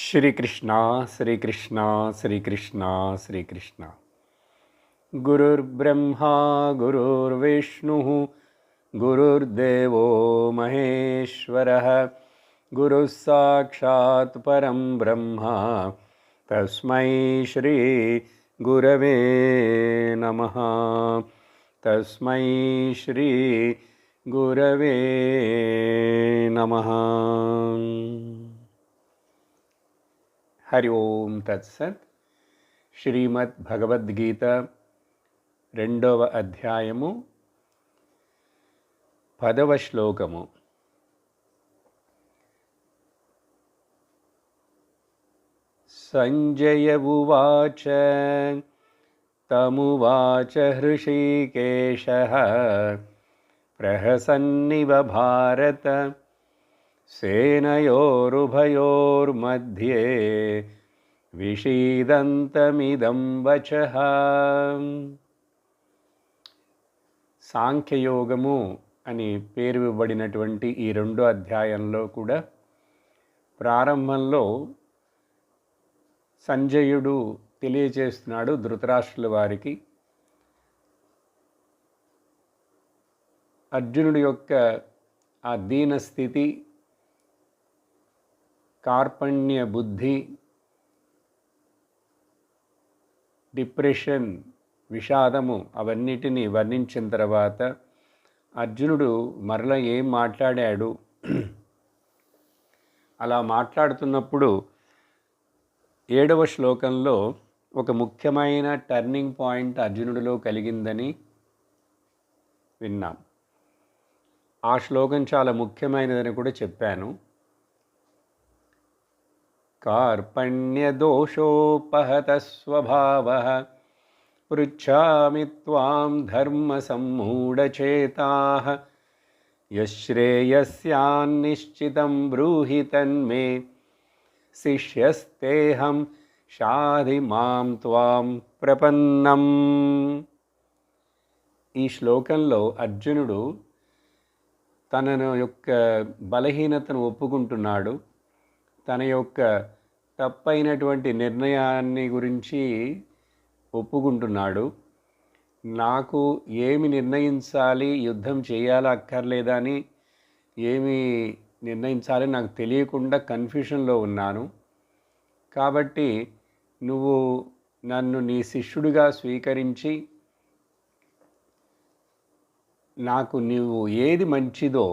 श्रीकृष्ण श्रीकृष्ण श्रीकृष्ण श्रीकृष्ण गुरुर्ब्रह्मा गुरुर्विष्णुः गुरुर्देवो महेश्वरः गुरुः साक्षात् परं ब्रह्म तस्मै श्री गुरवे नमः तस्मै श्री गुरवे नमः। हरि ओम तत्सत्। శ్రీమద్ భగవద్గీత 2వ అధ్యాయము 10వ శ్లోకము. సంజయ ఉవాచ తమువాచ హృషీకేశః ప్రహసన్నివ భారత సేనయోరుభయోర్मध्ये విషీదంతమిదం వచః. సాంఖ్యయోగము అని పేరు ఇవ్వబడినటువంటి ఈ 2వ అధ్యాయంలో కూడా ప్రారంభంలో సంజయుడు తెలియజేస్తున్నాడు ధృతరాష్ట్రుల వారికి అర్జునుడి యొక్క ఆ దీన స్థితి, కార్పణ్య బుద్ధి, డిప్రెషన్, విషాదము అవన్నిటినీ వర్ణించిన తర్వాత అర్జునుడు మరల ఏం మాట్లాడాడు, అలా మాట్లాడుతున్నప్పుడు 7వ శ్లోకంలో ఒక ముఖ్యమైన టర్నింగ్ పాయింట్ అర్జునుడిలో కలిగిందని విన్నాం. ఆ శ్లోకం చాలా ముఖ్యమైనదని కూడా చెప్పాను. కార్పణ్యదోషోపహత స్వభావః పృచ్ఛామి త్వాం ధర్మసమ్మూఢచేతాః యశ్రేయస్యాన్నిశ్చితం బ్రూహి తన్మే శిష్యస్తేహం షాధి మాం త్వాం ప్రపన్నం. ఈ శ్లోకంలో అర్జునుడు తన యొక్క బలహీనతను ఒప్పుకుంటున్నాడు. తన యొక్క తప్పైనటువంటి నిర్ణయాన్ని గురించి ఒప్పుకుంటున్నాడు. నాకు ఏమి నిర్ణయించాలి, యుద్ధం చేయాలా అక్కర్లేదా అని ఏమి నిర్ణయించాలి నాకు తెలియకుండా కన్ఫ్యూషన్లో ఉన్నాను. కాబట్టి నువ్వు నన్ను నీ శిష్యుడిగా స్వీకరించి నాకు నీవు ఏది మంచిదో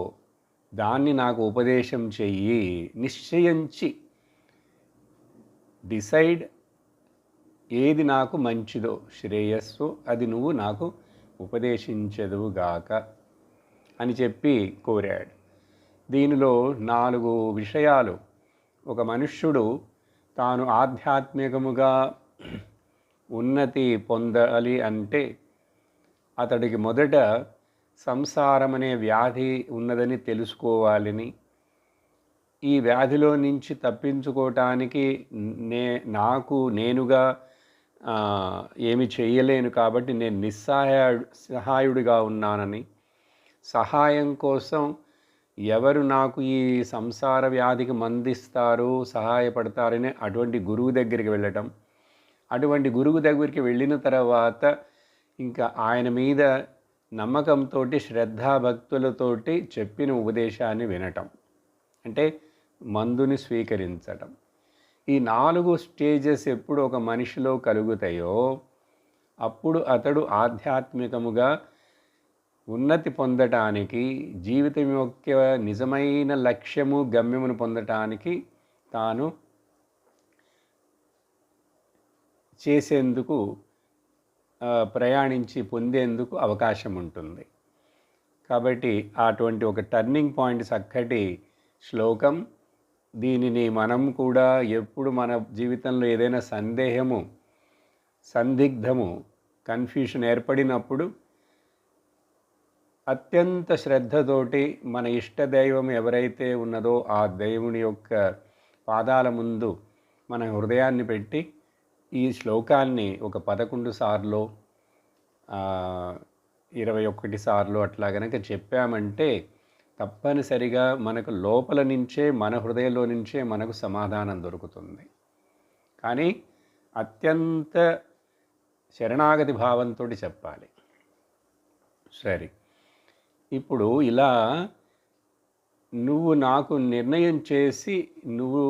దాన్ని నాకు ఉపదేశం చెయ్యి. నిశ్చయించి డిసైడ్ ఏది నాకు మంచిదో, శ్రేయస్సు అది నువ్వు నాకు ఉపదేశించదువుగాక అని చెప్పి కోరాడు. దీనిలో 4 విషయాలు. ఒక మనుష్యుడు తాను ఆధ్యాత్మికముగా ఉన్నతి పొందాలి అంటే అతడికి మొదట సంసారం అనే వ్యాధి ఉన్నదని తెలుసుకోవాలని, ఈ వ్యాధిలో నుంచి తప్పించుకోవటానికి నాకు నేనుగా ఏమి చేయలేను కాబట్టి నేను సహాయుడిగా ఉన్నానని, సహాయం కోసం ఎవరు నాకు ఈ సంసార వ్యాధికి మందిస్తారు, సహాయపడతారని అటువంటి గురువు దగ్గరికి వెళ్ళటం, అటువంటి గురువు దగ్గరికి వెళ్ళిన తర్వాత ఇంకా ఆయన మీద నమ్మకంతో శ్రద్ధాభక్తులతోటి చెప్పిన ఉపదేశాన్ని వినటం, అంటే మందుని స్వీకరించటం. ఈ 4 స్టేజెస్ ఎప్పుడు ఒక మనిషిలో కలుగుతాయో అప్పుడు అతడు ఆధ్యాత్మికముగా ఉన్నతి పొందటానికి, జీవితం యొక్క నిజమైన లక్ష్యము గమ్యమును పొందటానికి తాను చేసేందుకు ప్రయాణించి పొందేందుకు అవకాశం ఉంటుంది. కాబట్టి అటువంటి ఒక టర్నింగ్ పాయింట్ చక్కటి శ్లోకం. దీనిని మనం కూడా ఎప్పుడు మన జీవితంలో ఏదైనా సందేహము, సందిగ్ధము, కన్ఫ్యూషన్ ఏర్పడినప్పుడు అత్యంత శ్రద్ధతోటి మన ఇష్టదైవం ఎవరైతే ఉన్నదో ఆ దేవుని యొక్క పాదాల ముందు మన హృదయాన్ని పెట్టి ఈ శ్లోకాన్ని ఒక 11 సార్లు 21 సార్లు అట్లా కనుక చెప్పామంటే తప్పనిసరిగా మనకు లోపల నుంచే, మన హృదయంలో నుంచే మనకు సమాధానం దొరుకుతుంది. కానీ అత్యంత శరణాగతి భావంతో చెప్పాలి. సరే, ఇప్పుడు ఇలా నువ్వు నాకు నిర్ణయం చేసి నువ్వు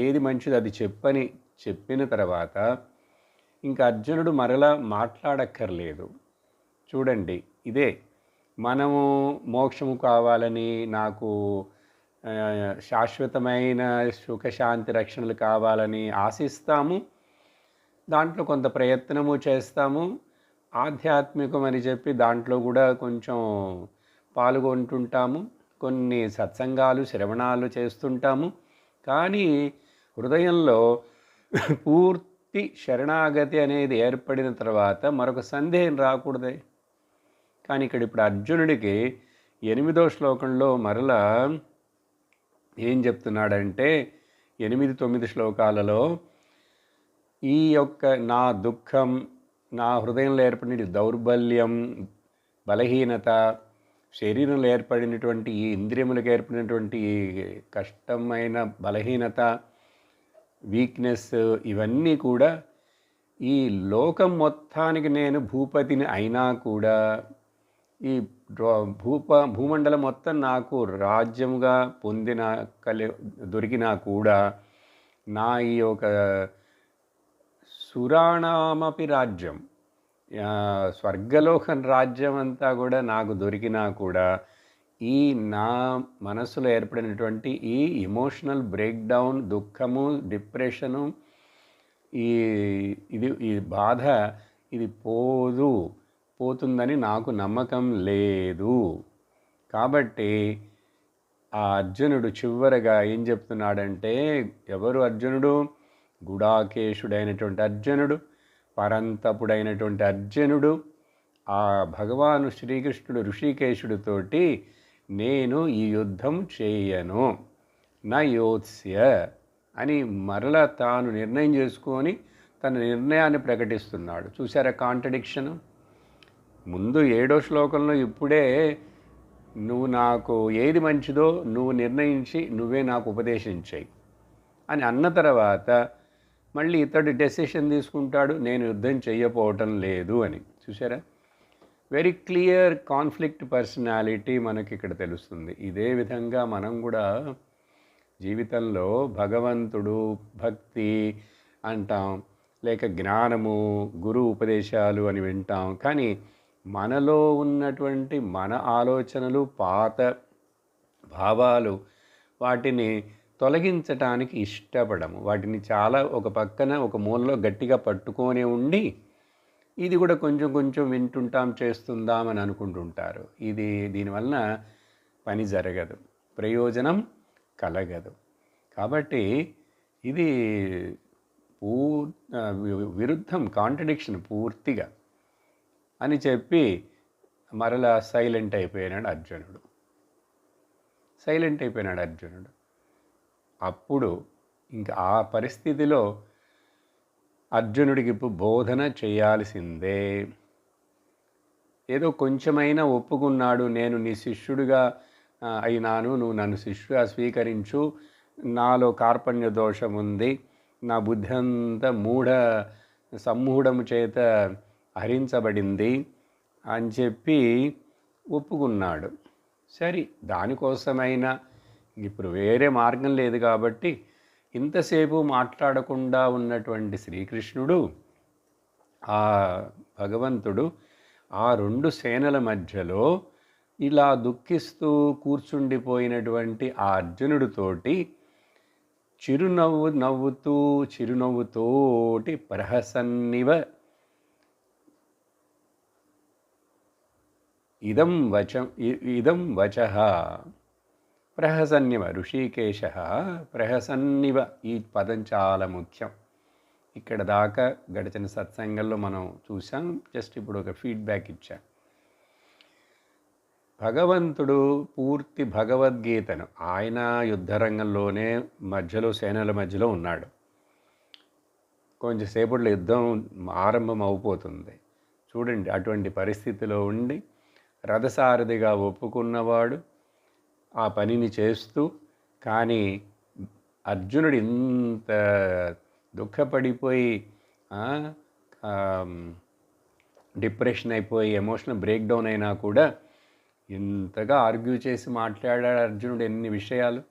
ఏది మంచిది అది చెప్పిన తర్వాత ఇంకా అర్జునుడు మరలా మాట్లాడక్కర్లేదు. చూడండి, ఇదే మనము మోక్షము కావాలని, నాకు శాశ్వతమైన సుఖశాంతి రక్షణలు కావాలని ఆశిస్తాము. దాంట్లో కొంత ప్రయత్నము చేస్తాము. ఆధ్యాత్మికం అని చెప్పి దాంట్లో కూడా కొంచెం పాల్గొంటుంటాము. కొన్ని సత్సంగాలు, శ్రవణాలు చేస్తుంటాము. కానీ హృదయంలో పూర్తి శరణాగతి అనేది ఏర్పడిన తర్వాత మరొక సందేహం రాకూడదే. కానీ ఇప్పుడు అర్జునుడికి 8వ శ్లోకంలో మరలా ఏం చెప్తున్నాడంటే, 8, 9 శ్లోకాలలో ఈ యొక్క నా దుఃఖం, నా హృదయంలో ఏర్పడిన దౌర్బల్యం, బలహీనత, శరీరంలో ఏర్పడినటువంటి ఈ ఇంద్రియములకు ఏర్పడినటువంటి ఈ కష్టమైన బలహీనత, వీక్నెస్, ఇవన్నీ కూడా ఈ లోకం మొత్తానికి నేను భూపతిని అయినా కూడా, ఈ భూమండలం మొత్తం నాకు రాజ్యముగా దొరికినా కూడా, నా ఈ యొక్క సురాణమపి రాజ్యం, స్వర్గలోకం రాజ్యం అంతా కూడా నాకు దొరికినా కూడా, ఈ నా మనసులో ఏర్పడినటువంటి ఈ ఎమోషనల్ బ్రేక్డౌన్, దుఃఖము, డిప్రెషను, ఈ బాధ ఇది పోతుందని నాకు నమ్మకం లేదు. కాబట్టి ఆ అర్జునుడు చివరగా ఏం చెప్తున్నాడంటే, ఎవరు అర్జునుడు? గుడాకేశుడైనటువంటి అర్జునుడు, పరంతపుడైనటువంటి అర్జునుడు, ఆ భగవాను శ్రీకృష్ణుడు ఋషికేశుడితోటి నేను ఈ యుద్ధం చేయను, నా యోత్స్య అని మరలా తాను నిర్ణయం చేసుకొని తన నిర్ణయాన్ని ప్రకటిస్తున్నాడు. చూసారా కాంట్రడిక్షను? ముందు 7వ శ్లోకంలో ఇప్పుడే నువ్వు నాకు ఏది మంచిదో నువ్వు నిర్ణయించి నువ్వే నాకు ఉపదేశించాయి అని అన్న తర్వాత మళ్ళీ ఇతడు డెసిషన్ తీసుకుంటాడు, నేను యుద్ధం చేయకపోవటం లేదు అని. చూసారా? వెరీ క్లియర్ కాన్ఫ్లిక్ట్ పర్సనాలిటీ మనకి ఇక్కడ తెలుస్తుంది. ఇదే విధంగా మనం కూడా జీవితంలో భగవంతుడు, భక్తి అంటాం, లేక జ్ఞానము, గురు ఉపదేశాలు అని వింటాం. కానీ మనలో ఉన్నటువంటి మన ఆలోచనలు, పాత భావాలు, వాటిని తొలగించటానికి ఇష్టపడము. వాటిని చాలా ఒక పక్కన ఒక మూలలో గట్టిగా పట్టుకొనే ఉండి ఇది కూడా కొంచెం కొంచెం వింటుంటాం, చేస్తుందాం అని అనుకుంటుంటారు. దీనివలన పని జరగదు, ప్రయోజనం కలగదు. కాబట్టి ఇది విరుద్ధం, కాంట్రడిక్షన్ పూర్తిగా అని చెప్పి మరలా సైలెంట్ అయిపోయినాడు అర్జునుడు. అప్పుడు ఇంకా ఆ పరిస్థితిలో అర్జునుడికి బోధన చేయాల్సిందే. ఏదో కొంచెమైనా ఒప్పుకున్నాడు, నేను నీ శిష్యుడిగా అయినాను, నువ్వు నన్ను శిష్యుగా స్వీకరించు, నాలో కార్పణ్య దోషం ఉంది, నా బుద్ధి అంతా సమ్మూఢము చేత హరించబడింది అని చెప్పి ఒప్పుకున్నాడు. సరే, దానికోసమైనా ఇప్పుడు వేరే మార్గం లేదు కాబట్టి ఇంతసేపు మాట్లాడకుండా ఉన్నటువంటి శ్రీకృష్ణుడు, ఆ భగవంతుడు ఆ 2 సేనల మధ్యలో ఇలా దుఃఖిస్తూ కూర్చుండిపోయినటువంటి ఆ అర్జునుడితోటి చిరునవ్వుతోటి ప్రహసన్నివ ఇదం వచః ప్రహసన్నివ ఋషికేశ ప్రహసన్నివ. ఈ పదం చాలా ముఖ్యం. ఇక్కడ దాకా గడిచిన సత్సంగంలో మనం చూసాం. జస్ట్ ఇప్పుడు ఒక ఫీడ్బ్యాక్ ఇచ్చాం. భగవంతుడు పూర్తి భగవద్గీతను ఆయన యుద్ధరంగంలోనే మధ్యలో సేనల మధ్యలో ఉన్నాడు. కొంచెంసేపట్లో యుద్ధం ఆరంభం అయిపోతుంది. చూడండి, అటువంటి పరిస్థితిలో ఉండి రథసారథిగా ఒప్పుకున్నవాడు, ఆ పనిని చేస్తూ, కానీ అర్జునుడు ఇంత దుఃఖపడిపోయి డిప్రెషన్ అయిపోయి ఎమోషనల్ బ్రేక్ డౌన్ అయినా కూడా ఇంతగా ఆర్గ్యూ చేసి మాట్లాడాడు అర్జునుడు ఎన్ని విషయాలు.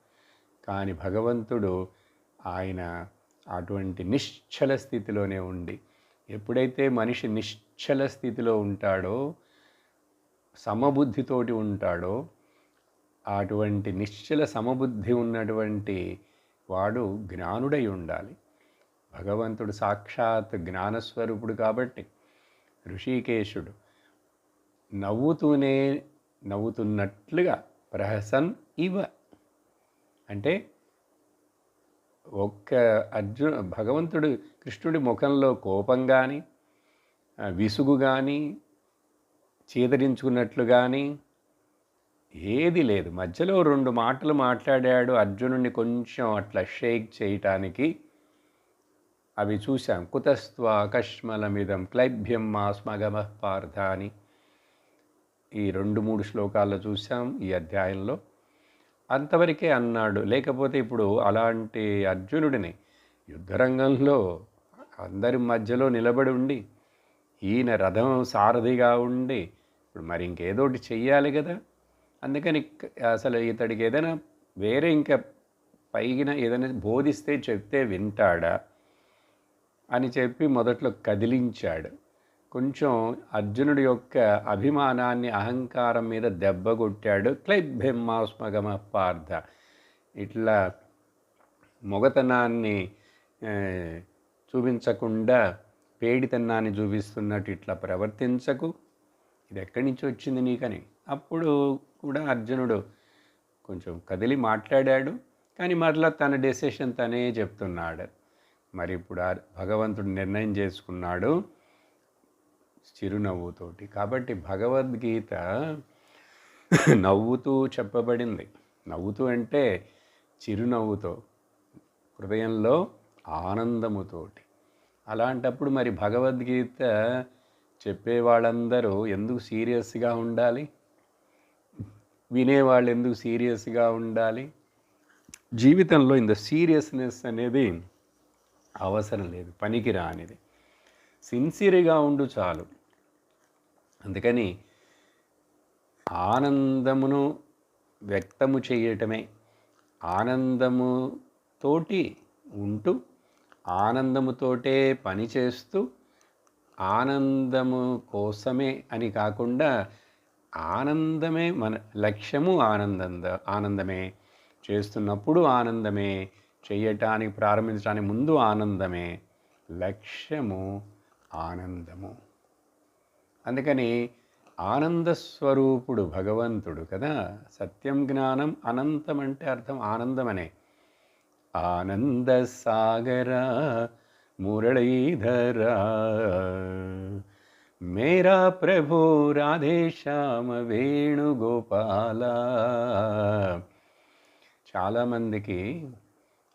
కానీ భగవంతుడు ఆయన అటువంటి నిశ్చల స్థితిలోనే ఉండి, ఎప్పుడైతే మనిషి నిశ్చల స్థితిలో ఉంటాడో, సమబుద్ధితోటి ఉంటాడో, అటువంటి నిశ్చల సమబుద్ధి ఉన్నటువంటి వాడు జ్ఞానుడై ఉండాలి. భగవంతుడు సాక్షాత్ జ్ఞానస్వరూపుడు కాబట్టి ఋషికేశుడు నవ్వుతున్నట్లుగా ప్రహసన్ ఇవ అంటే భగవంతుడు కృష్ణుడి ముఖంలో కోపం కానీ, విసుగు కానీ, చీదరించుకున్నట్లు కానీ ఏది లేదు. మధ్యలో 2 మాటలు మాట్లాడాడు అర్జునుడిని కొంచెం అట్లా షేక్ చేయటానికి. అవి చూశాం. కుతస్త్వ కష్మలమిదం క్లైభ్యం మాస్మగమః పార్థ అని ఈ 2-3 శ్లోకాల్లో చూసాం ఈ అధ్యాయంలో. అంతవరకే అన్నాడు. లేకపోతే ఇప్పుడు అలాంటి అర్జునుడిని యుద్ధరంగంలో అందరి మధ్యలో నిలబడి ఉండి, ఈయన రథం సారథిగా ఉండి, ఇప్పుడు మరి ఇంకేదోటి చెయ్యాలి కదా. అందుకని అసలు ఇతడికి ఏదైనా వేరే ఇంకా పైన ఏదైనా బోధిస్తే చెప్తే వింటాడా అని చెప్పి మొదట్లో కదిలించాడు. కొంచెం అర్జునుడి యొక్క అభిమానాన్ని, అహంకారం మీద దెబ్బ కొట్టాడు. క్లైభ్యమాస్మగమః పార్థ, ఇట్లా మొగతనాన్ని చూపించకుండా పేడితనాన్ని చూపిస్తున్నట్టు ఇట్లా ప్రవర్తించకు, ఇది ఎక్కడి నుంచి వచ్చింది నీకని. అప్పుడు కూడా అర్జునుడు కొంచెం కదిలి మాట్లాడాడు. కానీ మరలా తన డెసిషన్ తనే చెప్తున్నాడు. మరి ఇప్పుడు భగవంతుడు నిర్ణయం చేసుకున్నాడు చిరునవ్వుతోటి. కాబట్టి భగవద్గీత నవ్వుతూ చెప్పబడింది. నవ్వుతూ అంటే చిరునవ్వుతో, హృదయంలో ఆనందముతోటి. అలాంటప్పుడు మరి భగవద్గీత చెప్పేవాళ్ళందరూ ఎందుకు సీరియస్గా ఉండాలి? వినేవాళ్ళు ఎందుకు సీరియస్గా ఉండాలి? జీవితంలో ఇంత సీరియస్నెస్ అనేది అవసరం లేదు, పనికి రానిది. సిన్సియర్గా ఉండు చాలు. అందుకని ఆనందమును వ్యక్తము చేయటమే, ఆనందముతోటి ఉంటూ, ఆనందముతోటే పని చేస్తూ, ఆనందము కోసమే అని కాకుండా ఆనందమే మన లక్ష్యము, ఆనందమే చేస్తున్నప్పుడు ఆనందమే, చేయటానికి ప్రారంభించడానికి ముందు ఆనందమే, లక్ష్యము ఆనందము. అందుకని ఆనందస్వరూపుడు భగవంతుడు కదా. సత్యం జ్ఞానం అనంతం అంటే అర్థం ఆనందమనే. ఆనంద సాగర మురళీధర మేరా ప్రభు రాధేశ్యామ వేణుగోపాల. చాలామందికి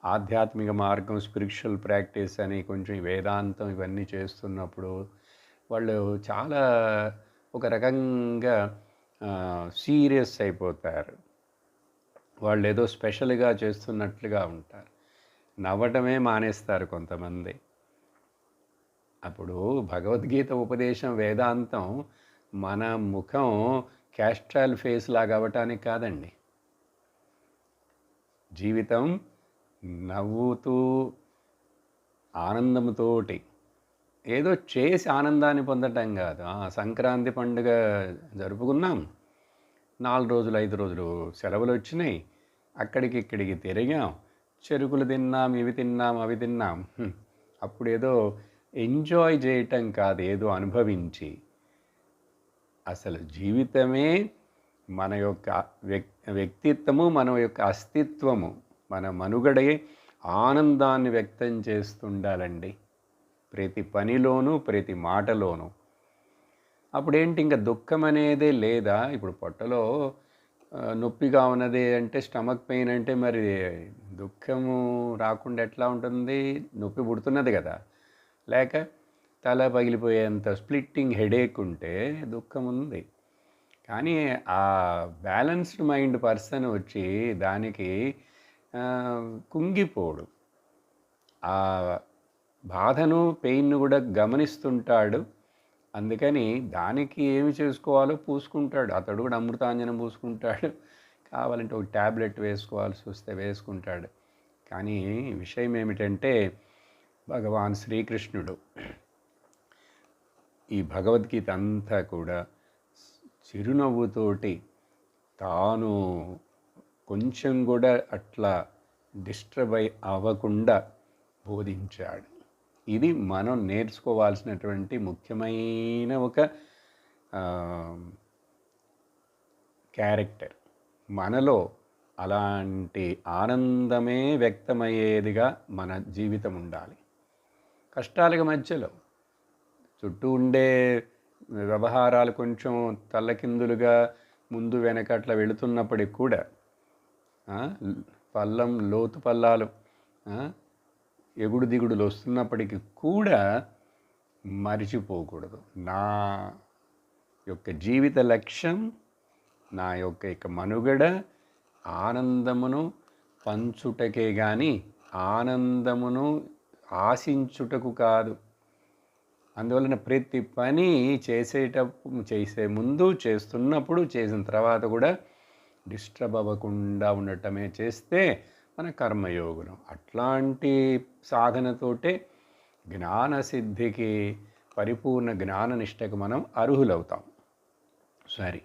ఆధ్యాత్మిక మార్గం, స్పిరిచువల్ ప్రాక్టీస్ అని కొంచెం వేదాంతం ఇవన్నీ చేస్తున్నప్పుడు వాళ్ళు చాలా ఒక రకంగా సీరియస్ అయిపోతారు. వాళ్ళు ఏదో స్పెషల్గా చేస్తున్నట్లుగా ఉంటారు. నవ్వటమే మానేస్తారు కొంతమంది. అప్పుడు భగవద్గీత ఉపదేశం, వేదాంతం మన ముఖం క్యాస్ట్రాల్ ఫేస్ లాగా అవ్వటానికి కాదండి. జీవితం నవ్వుతూ ఆనందంతోటి ఏదో చేసి ఆనందాన్ని పొందటం కాదు. సంక్రాంతి పండుగ జరుపుకున్నాం, 4 రోజులు 5 రోజులు సెలవులు వచ్చినాయి, అక్కడికి ఇక్కడికి తిరిగాం, చెరుకులు తిన్నాం, ఇవి తిన్నాం, అవి తిన్నాం. అప్పుడు ఏదో ఎంజాయ్ చేయటం కాదు, ఏదో అనుభవించి. అసలు జీవితమే మన యొక్క వ్యక్తిత్వము, మన యొక్క అస్తిత్వము, మన మనుగడే ఆనందాన్ని వ్యక్తం చేస్తుండాలండి ప్రతి పనిలోనూ, ప్రతి మాటలోనూ. అప్పుడేంటి, ఇంకా దుఃఖం అనేదే లేదా? ఇప్పుడు పొట్టలో నొప్పిగా ఉన్నది అంటే, స్టమక్ పెయిన్ అంటే మరి దుఃఖము రాకుండా ఎట్లా ఉంటుంది? నొప్పి పుడుతున్నది కదా. లేక తల పగిలిపోయేంత స్ప్లిట్టింగ్ హెడేక్ ఉంటే దుఃఖం ఉంది. కానీ ఆ బ్యాలెన్స్డ్ మైండ్ పర్సన్ వచ్చి దానికి కుంగిపోడు. ఆ బాధను, పెయిన్‌ను కూడా గమనిస్తుంటాడు. అందుకని దానికి ఏమి చేసుకోవాలో పూసుకుంటాడు. అతడు కూడా అమృతాంజనం పూసుకుంటాడు. కావాలంటే ఒక టాబ్లెట్ వేసుకోవాల్సి వస్తే వేసుకుంటాడు. కానీ విషయం ఏమిటంటే భగవాన్ శ్రీకృష్ణుడు ఈ భగవద్గీత అంతా కూడా చిరునవ్వుతోటి తాను కొంచెం కూడా అట్లా డిస్టర్బ్ అవ్వకుండా బోధించాడు. ఇది మనం నేర్చుకోవాల్సినటువంటి ముఖ్యమైన ఒక క్యారెక్టర్. మనలో అలాంటి ఆనందమే వ్యక్తమయ్యేదిగా మన జీవితం ఉండాలి. కష్టాల మధ్యలో చుట్టూ ఉండే వ్యవహారాలు కొంచెం తల్లకిందులుగా ముందు వెనక అట్లా వెళుతున్నప్పటికి కూడా లోతు పల్లాలు ఎగుడు దిగుడులు వస్తున్నప్పటికీ కూడా మరిచిపోకూడదు. నా యొక్క జీవిత లక్ష్యం, నా యొక్క మనుగడ ఆనందమును పంచుటకే కానీ ఆనందమును ఆశించుటకు కాదు. అందువలన ప్రతి పని చేసే ముందు, చేస్తున్నప్పుడు, చేసిన తర్వాత కూడా డిస్టర్బ్ అవ్వకుండా ఉండటమే చేస్తే మన కర్మయోగులం. అట్లాంటి సాధనతోటే జ్ఞానసిద్ధికి, పరిపూర్ణ జ్ఞాననిష్టకు మనం అర్హులవుతాం. సరే,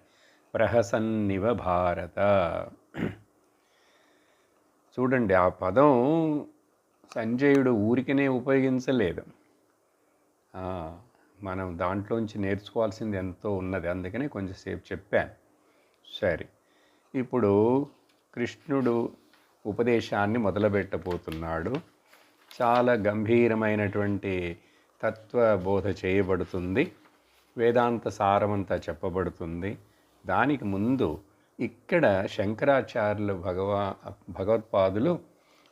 ప్రహసన్నివ భారత. చూడండి, ఆ పదం సంజయుడు ఊరికనే ఉపయోగించలేదు. మనం దాంట్లోంచి నేర్చుకోవాల్సింది ఎంతో ఉన్నది. అందుకనే కొంచెంసేపు చెప్పాను. సరే, ఇప్పుడు కృష్ణుడు ఉపదేశాన్ని మొదలుపెట్టబోతున్నాడు. చాలా గంభీరమైనటువంటి తత్వబోధ చేయబడుతుంది. వేదాంత సారమంతా చెప్పబడుతుంది. దానికి ముందు ఇక్కడ శంకరాచార్యులు భగవత్పాదులు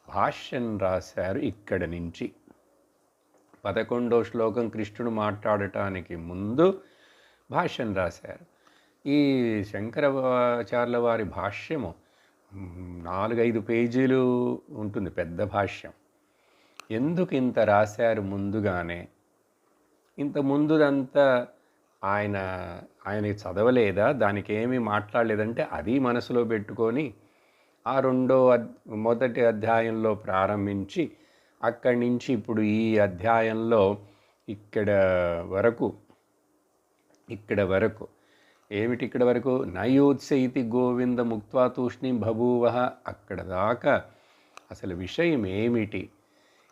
భాష్యం రాశారు. ఇక్కడి నుంచి 11వ శ్లోకం కృష్ణుడు మాట్లాడటానికి ముందు భాష్యం రాశారు. ఈ శంకరాచార్యుల వారి భాష్యము 4-5 పేజీలు ఉంటుంది, పెద్ద భాష్యం. ఎందుకు ఇంత రాశారు ముందుగానే? ఇంత ముందుదంతా ఆయన చదవలేదా? దానికి ఏమీ మాట్లాడలేదంటే అది మనసులో పెట్టుకొని ఆ మొదటి అధ్యాయంలో ప్రారంభించి అక్కడి నుంచి ఇప్పుడు ఈ అధ్యాయంలో ఇక్కడ వరకు ఏమిటి? ఇక్కడ వరకు నయోత్సైతి గోవింద ముక్త్వా తూష్ణీం బభూవ. అక్కడ దాకా అసలు విషయం ఏమిటి?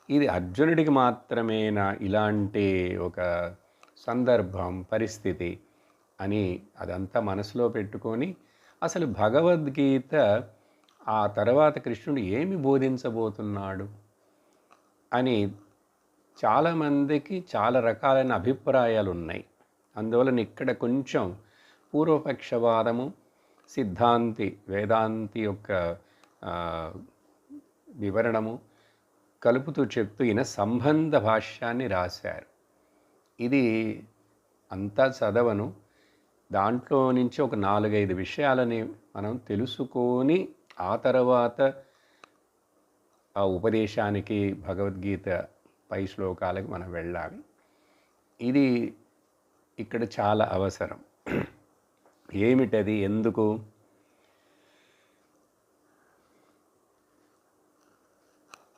ఇది అర్జునుడికి మాత్రమేనా ఇలాంటి ఒక సందర్భం, పరిస్థితి అని అదంతా మనసులో పెట్టుకొని అసలు భగవద్గీత ఆ తర్వాత కృష్ణుడు ఏమి బోధించబోతున్నాడు అని చాలామందికి చాలా రకాలైన అభిప్రాయాలు ఉన్నాయి. అందువలన ఇక్కడ కొంచెం పూర్వపక్షవాదము, వేదాంతి యొక్క వివరణము కలుపుతూ చెప్తూ ఈయన సంబంధ భాష్యాన్ని రాశారు. ఇది అంతా చదవను, దాంట్లో నుంచి ఒక 4-5 విషయాలని మనం తెలుసుకొని ఆ తర్వాత ఆ ఉపదేశానికి, భగవద్గీత పై శ్లోకాలకు మనం వెళ్ళాలి. ఇది ఇక్కడ చాలా అవసరం. ఏమిటది? ఎందుకు?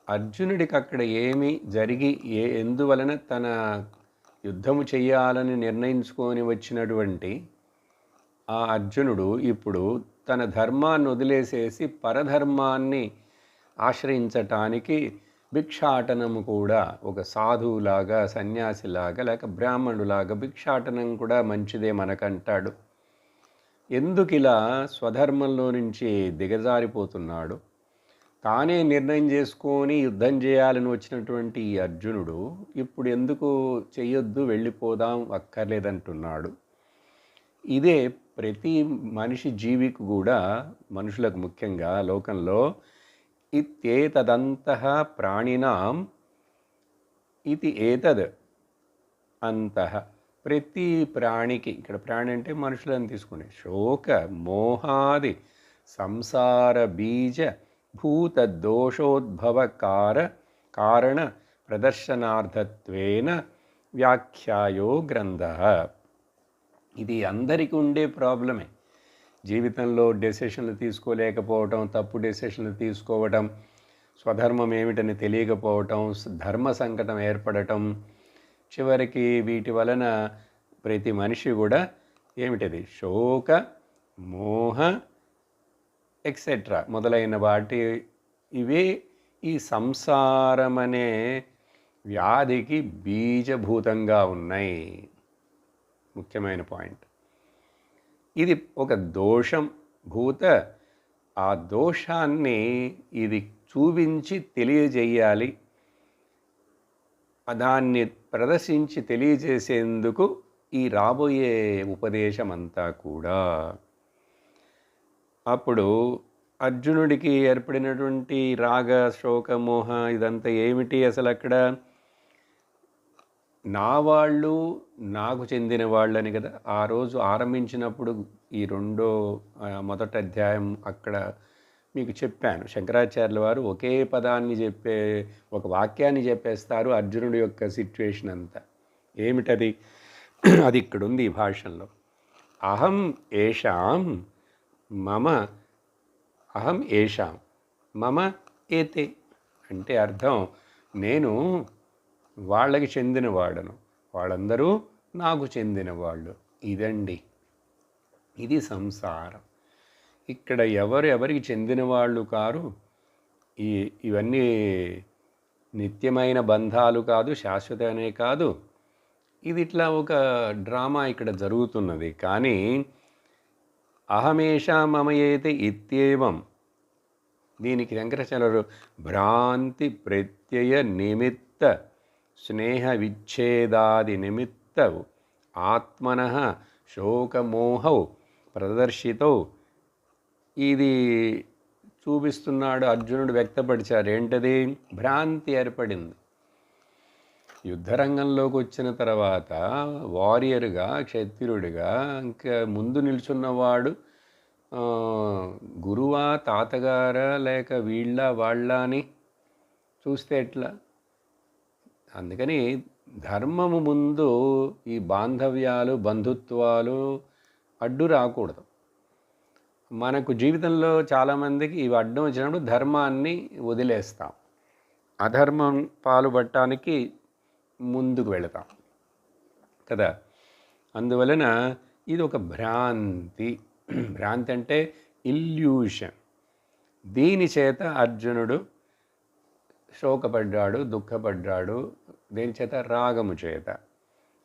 అర్జునుడికి అక్కడ ఏమి జరిగి ఎందువలన తన యుద్ధము చెయ్యాలని నిర్ణయించుకొని వచ్చినటువంటి ఆ అర్జునుడు ఇప్పుడు తన ధర్మాన్ని వదిలేసేసి పరధర్మాన్ని ఆశ్రయించటానికి భిక్షాటనము కూడా, ఒక సాధువులాగా, సన్యాసిలాగా, లేక బ్రాహ్మణులాగా భిక్షాటనం కూడా మంచిదే మనకంటాడు. ఎందుకు ఇలా స్వధర్మంలో నుంచి దిగజారిపోతున్నాడు? తానే నిర్ణయం చేసుకొని యుద్ధం చేయాలని వచ్చినటువంటి ఈ అర్జునుడు ఇప్పుడు ఎందుకు చెయ్యొద్దు, వెళ్ళిపోదాం, అక్కర్లేదంటున్నాడు? ఇదే ప్రతి మనిషి జీవికి కూడా, మనుషులకు ముఖ్యంగా లోకంలో ఇత్యేతదంతః ప్రాణినాం ఇది ఏతద్ అంతః ప్రతి ప్రాణికి, ఇక్కడ ప్రాణి అంటే మనుషులను తీసుకునే, శోక మోహాది సంసార బీజ భూత దోషోద్భవ కారణ ప్రదర్శనార్థత్వేన వ్యాఖ్యాయో గ్రంథ. ఇది అందరికీ ఉండే ప్రాబ్లమే. జీవితంలో డెసిషన్లు తీసుకోలేకపోవటం, తప్పు డెసిషన్లు తీసుకోవటం, స్వధర్మం ఏమిటని తెలియకపోవటం, ధర్మ సంకటం ఏర్పడటం, చివరికి వీటి వలన ప్రతి మనిషి కూడా ఏమిటది శోక మోహ ఎక్సెట్రా మొదలైన వాటి ఇవే ఈ సంసారం అనే వ్యాధికి బీజభూతంగా ఉన్నాయి. ముఖ్యమైన పాయింట్ ఇది. ఒక దోషం భూత, ఆ దోషాన్ని ఇది చూపించి తెలియజేయాలి, దాన్ని ప్రదర్శించి తెలియజేసేందుకు ఈ రాబోయే ఉపదేశం అంతా కూడా. అప్పుడు అర్జునుడికి ఏర్పడినటువంటి రాగ శోక మోహ ఇదంతా ఏమిటి అసలు? అక్కడ నా వాళ్ళు నాకు చెందిన వాళ్ళని కదా ఆ రోజు ఆరంభించినప్పుడు ఈ మొదటి అధ్యాయం అక్కడ మీకు చెప్పాను. శంకరాచార్యుల వారు ఒకే పదాన్ని ఒక వాక్యాన్ని చెప్పేస్తారు అర్జునుడి యొక్క సిచ్యువేషన్ అంతా. ఏమిటది? అది ఇక్కడ ఉంది ఈ భాషలో. అహం ఏషాం మమ ఏతే అంటే అర్థం, నేను వాళ్ళకి చెందినవాడను, వాళ్ళందరూ నాకు చెందినవాళ్ళు. ఇదండి, ఇది సంసారం. ఇక్కడ ఎవరికి చెందిన వాళ్ళు కారు. ఇవన్నీ నిత్యమైన బంధాలు కాదు, శాశ్వతమే కాదు. ఇది ఇట్లా ఒక డ్రామా ఇక్కడ జరుగుతున్నది. కానీ అహమేషా మమయేతే ఇత్యేవం, దీనికి శంకరాచార్యులు భ్రాంతి ప్రత్యయ నిమిత్త స్నేహ విచ్ఛేదాది నిమిత్త ఆత్మనః శోకమోహౌ ప్రదర్శితౌ, ఇది చూపిస్తున్నాడు అర్జునుడు, వ్యక్తపరిచారు. ఏంటది? భ్రాంతి ఏర్పడింది. యుద్ధరంగంలోకి వచ్చిన తర్వాత వారియర్గా, క్షత్రియుడిగా ఇంకా ముందు నిల్చున్నవాడు గురువా, తాతగారా, లేక వాళ్ళ అని చూస్తే ఎట్లా? అందుకని ధర్మము ముందు ఈ బాంధవ్యాలు, బంధుత్వాలు అడ్డు రాకూడదు. మనకు జీవితంలో చాలామందికి ఇవి అడ్డం వచ్చినప్పుడు ధర్మాన్ని వదిలేస్తాం, అధర్మం పాలుపడటానికి ముందుకు వెళతాం కదా. అందువలన ఇది ఒక భ్రాంతి. భ్రాంతి అంటే ఇల్యూషన్. దీని చేత అర్జునుడు శోకపడ్డాడు, దుఃఖపడ్డాడు. దేని చేత? రాగము చేత.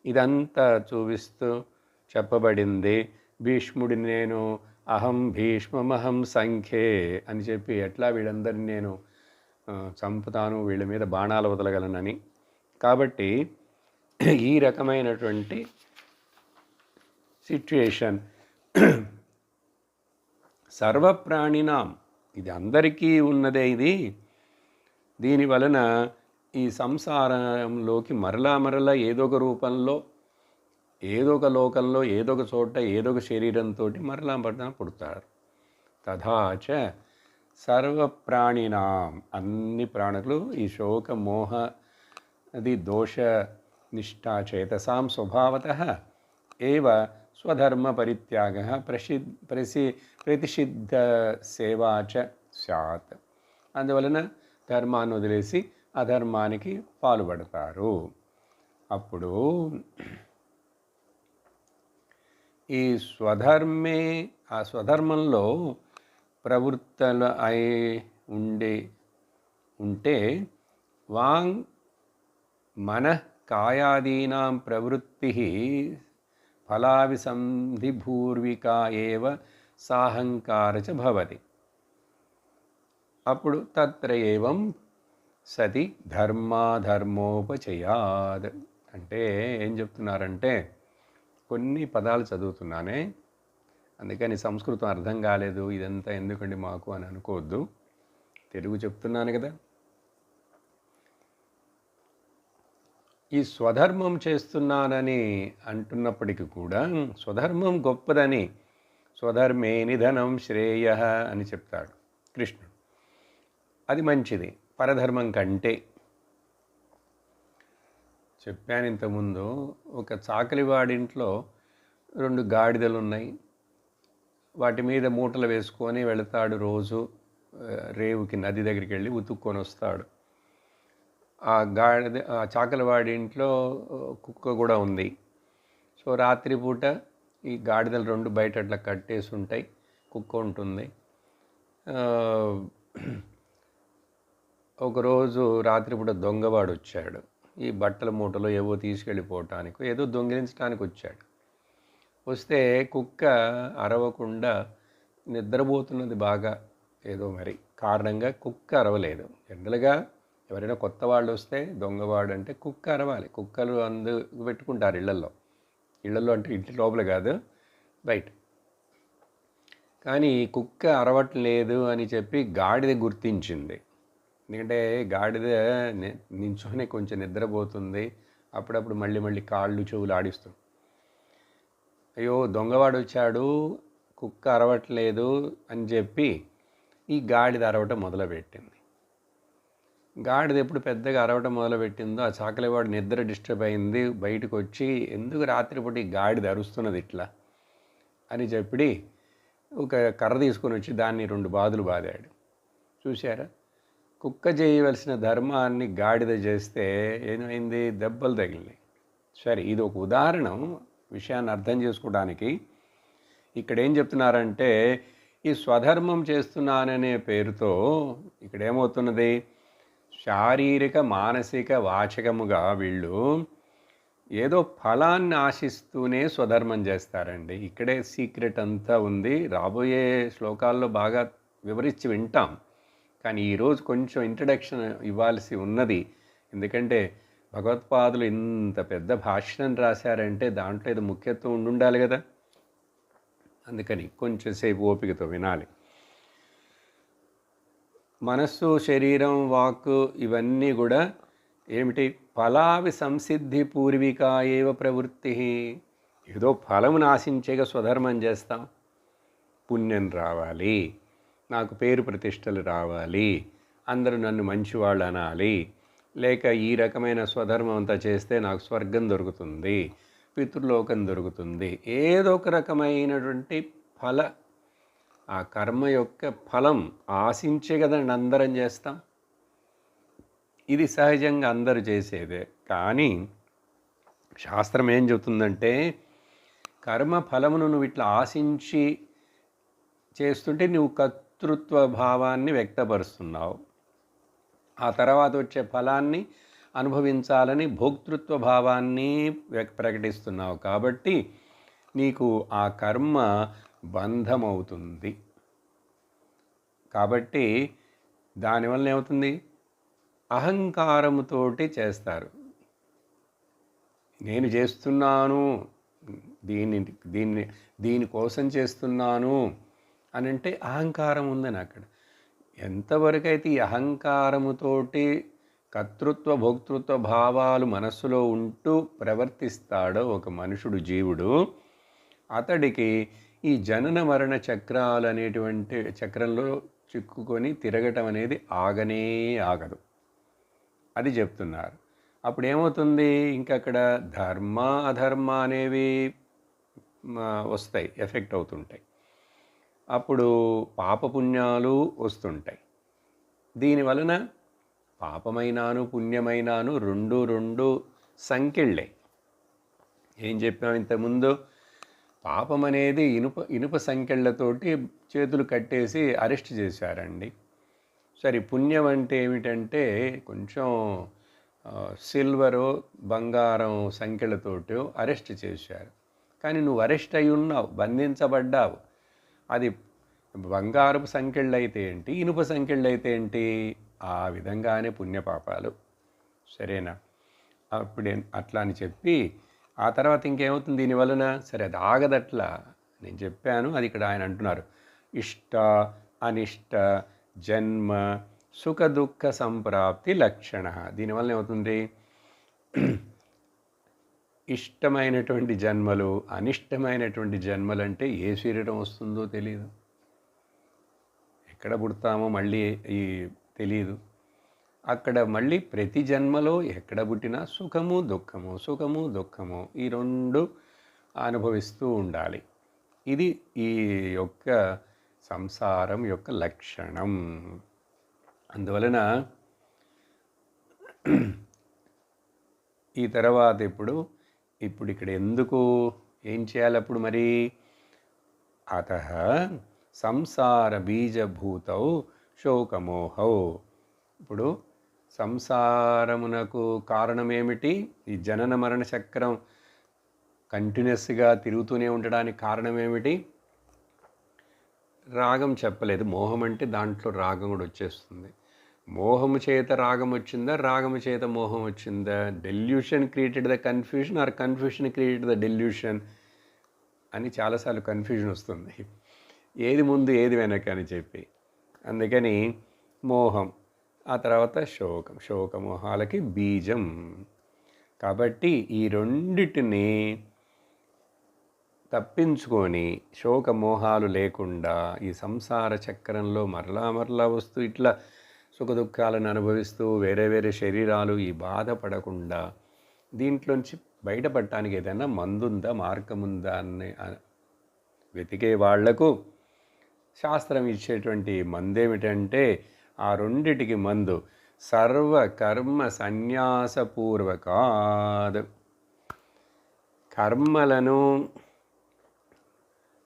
ఇదంతా చూపిస్తూ చెప్పబడింది. భీష్ముడిని నేను అహం భీష్మమహం సంఖ్యే అని చెప్పి ఎట్లా వీళ్ళందరినీ నేను చంపుతాను, వీళ్ళ మీద బాణాలు వదలగలనని. కాబట్టి ఈ రకమైనటువంటి సిట్యుయేషన్ సర్వప్రాణినాం, ఇది అందరికీ ఉన్నదే. ఇది దీని వలన ఈ సంసారంలోకి మరలా ఏదో ఒక రూపంలో, ఏదో ఒక లోకంలో, ఏదో ఒక చోట, ఏదో ఒక శరీరంతో మరలా పుడతారు. తథాచ సర్వప్రాణినాం, అన్ని ప్రాణులు ఈ శోక మోహ అది దోష నిష్ఠా చేతసాం స్వభావతః ఏవ స్వధర్మ పరిత్యాగః ప్రతిషిద్ధ సేవాచ స్యాత్. అందువలన ధర్మాన్ని వదిలేసి అధర్మానికి పాల్పడతారు. అప్పుడు ఈ స్వధర్మే, ఆ స్వధర్మంలో ప్రవృత్తలు అయి ఉంటే వాంగ్ మనః కాయాదీనాం ప్రవృత్తి ఫలావిసంధిభూర్వికా ఏవ సాహంకారచ భవతి. అప్పుడు తత్ర ఏవం సతి ధర్మాధర్మోపచయాద్. అంటే ఏం చెప్తున్నారంటే, కొన్ని పదాలు చదువుతున్నానే, అందుకని సంస్కృతం అర్థం కాలేదు, ఇదంతా ఎందుకండి మాకు అని అనుకోవద్దు. తెలుగు చెప్తున్నాను కదా. ఈ స్వధర్మం చేస్తున్నానని అంటున్నప్పటికీ కూడా స్వధర్మం గొప్పదని, స్వధర్మే నిధనం శ్రేయ అని చెప్తాడు కృష్ణుడు. అది మంచిది పరధర్మం కంటే. చెప్పాను ఇంతకుముందు, ఒక చాకలివాడింట్లో 2 గాడిదలు ఉన్నాయి. వాటి మీద మూటలు వేసుకొని వెళతాడు రోజు. రేవుకి నది దగ్గరికి వెళ్ళి ఉతుక్కొని వస్తాడు. ఆ చాకలివాడి ఇంట్లో కుక్క కూడా ఉంది. సో రాత్రిపూట ఈ గాడిదలు 2 బయట అట్లా కట్టేసి ఉంటాయి, కుక్క ఉంటుంది. ఒకరోజు రాత్రిపూట దొంగవాడు వచ్చాడు. ఈ బట్టల మూటలో ఏవో తీసుకెళ్ళిపోవటానికి, ఏదో దొంగిలించడానికి వచ్చాడు. వస్తే కుక్క అరవకుండా నిద్రపోతున్నది బాగా, ఏదో మరి కారణంగా కుక్క అరవలేదు. జనరల్గా ఎవరైనా కొత్త వాళ్ళు వస్తే దొంగవాడు అంటే కుక్క అరవాలి. కుక్కలు పెట్టుకుంటారు ఇళ్లలో అంటే ఇంటి లోపల కాదు, బయట. కానీ కుక్క అరవట్లేదు అని చెప్పి గాడిద గుర్తించింది. ఎందుకంటే గాడిద నించొని కొంచెం నిద్రపోతుంది, అప్పుడప్పుడు మళ్ళీ కాళ్ళు చెవులు ఆడిస్తుంది. అయ్యో దొంగవాడు వచ్చాడు, కుక్క అరవట్లేదు అని చెప్పి ఈ గాడిద అరవటం మొదలుపెట్టింది. గాడిద ఎప్పుడు పెద్దగా అరవటం మొదలుపెట్టిందో ఆ చాకలివాడు నిద్ర డిస్టర్బ్ అయింది. బయటకు వచ్చి ఎందుకు రాత్రిపూట ఈ గాడిద అరుస్తున్నది ఇట్లా అని చెప్పి ఒక కర్ర తీసుకొని వచ్చి దాన్ని 2 బాదులు బాదాడు. చూశారా, కుక్క చేయవలసిన ధర్మాన్ని గాడిద చేస్తే ఏమైంది, దెబ్బలు తగిలినాయి. సరే, ఇది ఒక ఉదాహరణ విషయాన్ని అర్థం చేసుకోవడానికి. ఇక్కడ ఏం చెప్తున్నారంటే, ఈ స్వధర్మం చేస్తున్నాననే పేరుతో ఇక్కడ ఏమవుతున్నది, శారీరక మానసిక వాచకముగా వీళ్ళు ఏదో ఫలాన్ని ఆశిస్తూనే స్వధర్మం చేస్తారండి. ఇక్కడే సీక్రెట్ అంతా ఉంది. రాబోయే శ్లోకాల్లో బాగా వివరించి వింటాం. కానీ ఈరోజు కొంచెం ఇంట్రడక్షన్ ఇవ్వాల్సి ఉన్నది. ఎందుకంటే భగవత్పాదులు ఇంత పెద్ద భాష్యం రాశారంటే దాంట్లో ఏదో ముఖ్యత్వం ఉండాలి కదా. అందుకని కొంచెం సేపు ఓపికతో వినాలి. మనస్సు, శరీరం, వాక్కు ఇవన్నీ కూడా ఏమిటి, ఫలావి సంసిద్ధి పూర్వికా ఏవ ప్రవృత్తి. ఏదో ఫలమును ఆశించేగా స్వధర్మం చేస్తాం. పుణ్యం రావాలి, నాకు పేరు ప్రతిష్టలు రావాలి, అందరూ నన్ను మంచివాళ్ళు అనాలి, లేక ఈ రకమైన స్వధర్మం అంతా చేస్తే నాకు స్వర్గం దొరుకుతుంది, పితృలోకం దొరుకుతుంది. ఏదో ఒక రకమైనటువంటి ఆ కర్మ యొక్క ఫలం ఆశించే కదండి అందరం చేస్తాం. ఇది సహజంగా అందరూ చేసేదే. కానీ శాస్త్రం ఏం చెబుతుందంటే, కర్మ ఫలమును నువ్వు ఇట్లా ఆశించి చేస్తుంటే నువ్వు కర్తృత్వ భావాన్ని వ్యక్తపరుస్తున్నావు. ఆ తర్వాత వచ్చే ఫలాన్ని అనుభవించాలని భోక్తృత్వ భావాన్ని ప్రకటిస్తున్నావు. కాబట్టి నీకు ఆ కర్మ బంధమవుతుంది. కాబట్టి దానివల్ల ఏమవుతుంది, అహంకారముతోటి చేస్తారు. నేను చేస్తున్నాను, దీనికోసం చేస్తున్నాను అని అంటే అహంకారం ఉందని అక్కడ. ఎంతవరకైతే ఈ అహంకారముతోటి కర్తృత్వ భోక్తృత్వ భావాలు మనస్సులో ఉంటూ ప్రవర్తిస్తాడో ఒక మనుషుడు, జీవుడు, అతడికి ఈ జనన మరణ చక్రాలు అనేటువంటి చక్రంలో చిక్కుకొని తిరగటం అనేది ఆగనే ఆగదు. అది చెప్తున్నారు. అప్పుడు ఏమవుతుంది, ఇంకక్కడ ధర్మ అధర్మ అనేవి వస్తాయి, ఎఫెక్ట్ అవుతుంటాయి. అప్పుడు పాపపుణ్యాలు వస్తుంటాయి. దీనివలన పాపమైనాను పుణ్యమైనాను రెండు సంకెళ్ళే. ఏం చెప్పాము ఇంతకుముందు, పాపం అనేది ఇనుప సంకెళ్ళతోటి చేతులు కట్టేసి అరెస్ట్ చేశారండి. సరే, పుణ్యం అంటే ఏమిటంటే కొంచెం సిల్వరు బంగారం సంఖ్యలతోటి అరెస్ట్ చేశారు. కానీ నువ్వు అరెస్ట్ అయి ఉన్నావు, బంధించబడ్డావు. అది బంగారపు సంఖ్యలు అయితే ఏంటి, ఇనుప సంఖ్యలు అయితే ఏంటి, ఆ విధంగానే పుణ్యపాపాలు. సరేనా? అప్పుడు అట్లా అని చెప్పి ఆ తర్వాత ఇంకేమవుతుంది దీనివలన, సరే అది ఆగదట్లా నేను చెప్పాను. అది ఇక్కడ ఆయన అంటున్నారు, ఇష్ట అనిష్ట జన్మ సుఖ దుఃఖ సంప్రాప్తి లక్షణ. దీనివల్ల ఏమవుతుంది, ఇష్టమైనటువంటి జన్మలు, అనిష్టమైనటువంటి జన్మలంటే ఏ శరీరం వస్తుందో తెలియదు, ఎక్కడ పుడతామో మళ్ళీ తెలియదు. అక్కడ మళ్ళీ ప్రతి జన్మలో ఎక్కడ పుట్టినా సుఖము దుఃఖము, సుఖము దుఃఖము, ఈ రెండు అనుభవిస్తూ ఉండాలి. ఇది ఈ యొక్క సంసారం యొక్క లక్షణం. అందువలన ఈ తర్వాత ఇప్పుడు ఇక్కడ ఎందుకు ఏం చేయాలి అప్పుడు మరి? అతః సంసార బీజభూతౌ శోకమోహౌ. ఇప్పుడు సంసారమునకు కారణం ఏమిటి? ఈ జనన మరణ చక్రం కంటిన్యూస్గా తిరుగుతూనే ఉండడానికి కారణం ఏమిటి? రాగం చెప్పలేదు. మోహం అంటే దాంట్లో రాగం కూడా వచ్చేస్తుంది. మోహము చేత రాగం వచ్చిందా, రాగము చేత మోహం వచ్చిందా? Delusion created the confusion or confusion created the delusion అని చాలాసార్లు కన్ఫ్యూజన్ వస్తుంది, ఏది ముందు ఏది వెనక అని చెప్పి. అందుకని మోహం, ఆ తర్వాత శోకం, శోకమోహాలకి బీజం. కాబట్టి ఈ రెండిటిని తప్పించుకొని శోకమోహాలు లేకుండా ఈ సంసార చక్రంలో మరలా వస్తూ ఇట్లా సుఖదుఖాలను అనుభవిస్తూ వేరే వేరే శరీరాలు ఈ బాధపడకుండా దీంట్లోంచి బయటపడటానికి ఏదైనా మందుందా, మార్గముందా అని వెతికే వాళ్లకు శాస్త్రం ఇచ్చేటువంటి మందేమిటంటే ఆ రెండిటికి మందు సర్వకర్మ సన్యాసపూర్వకాద్. కర్మలను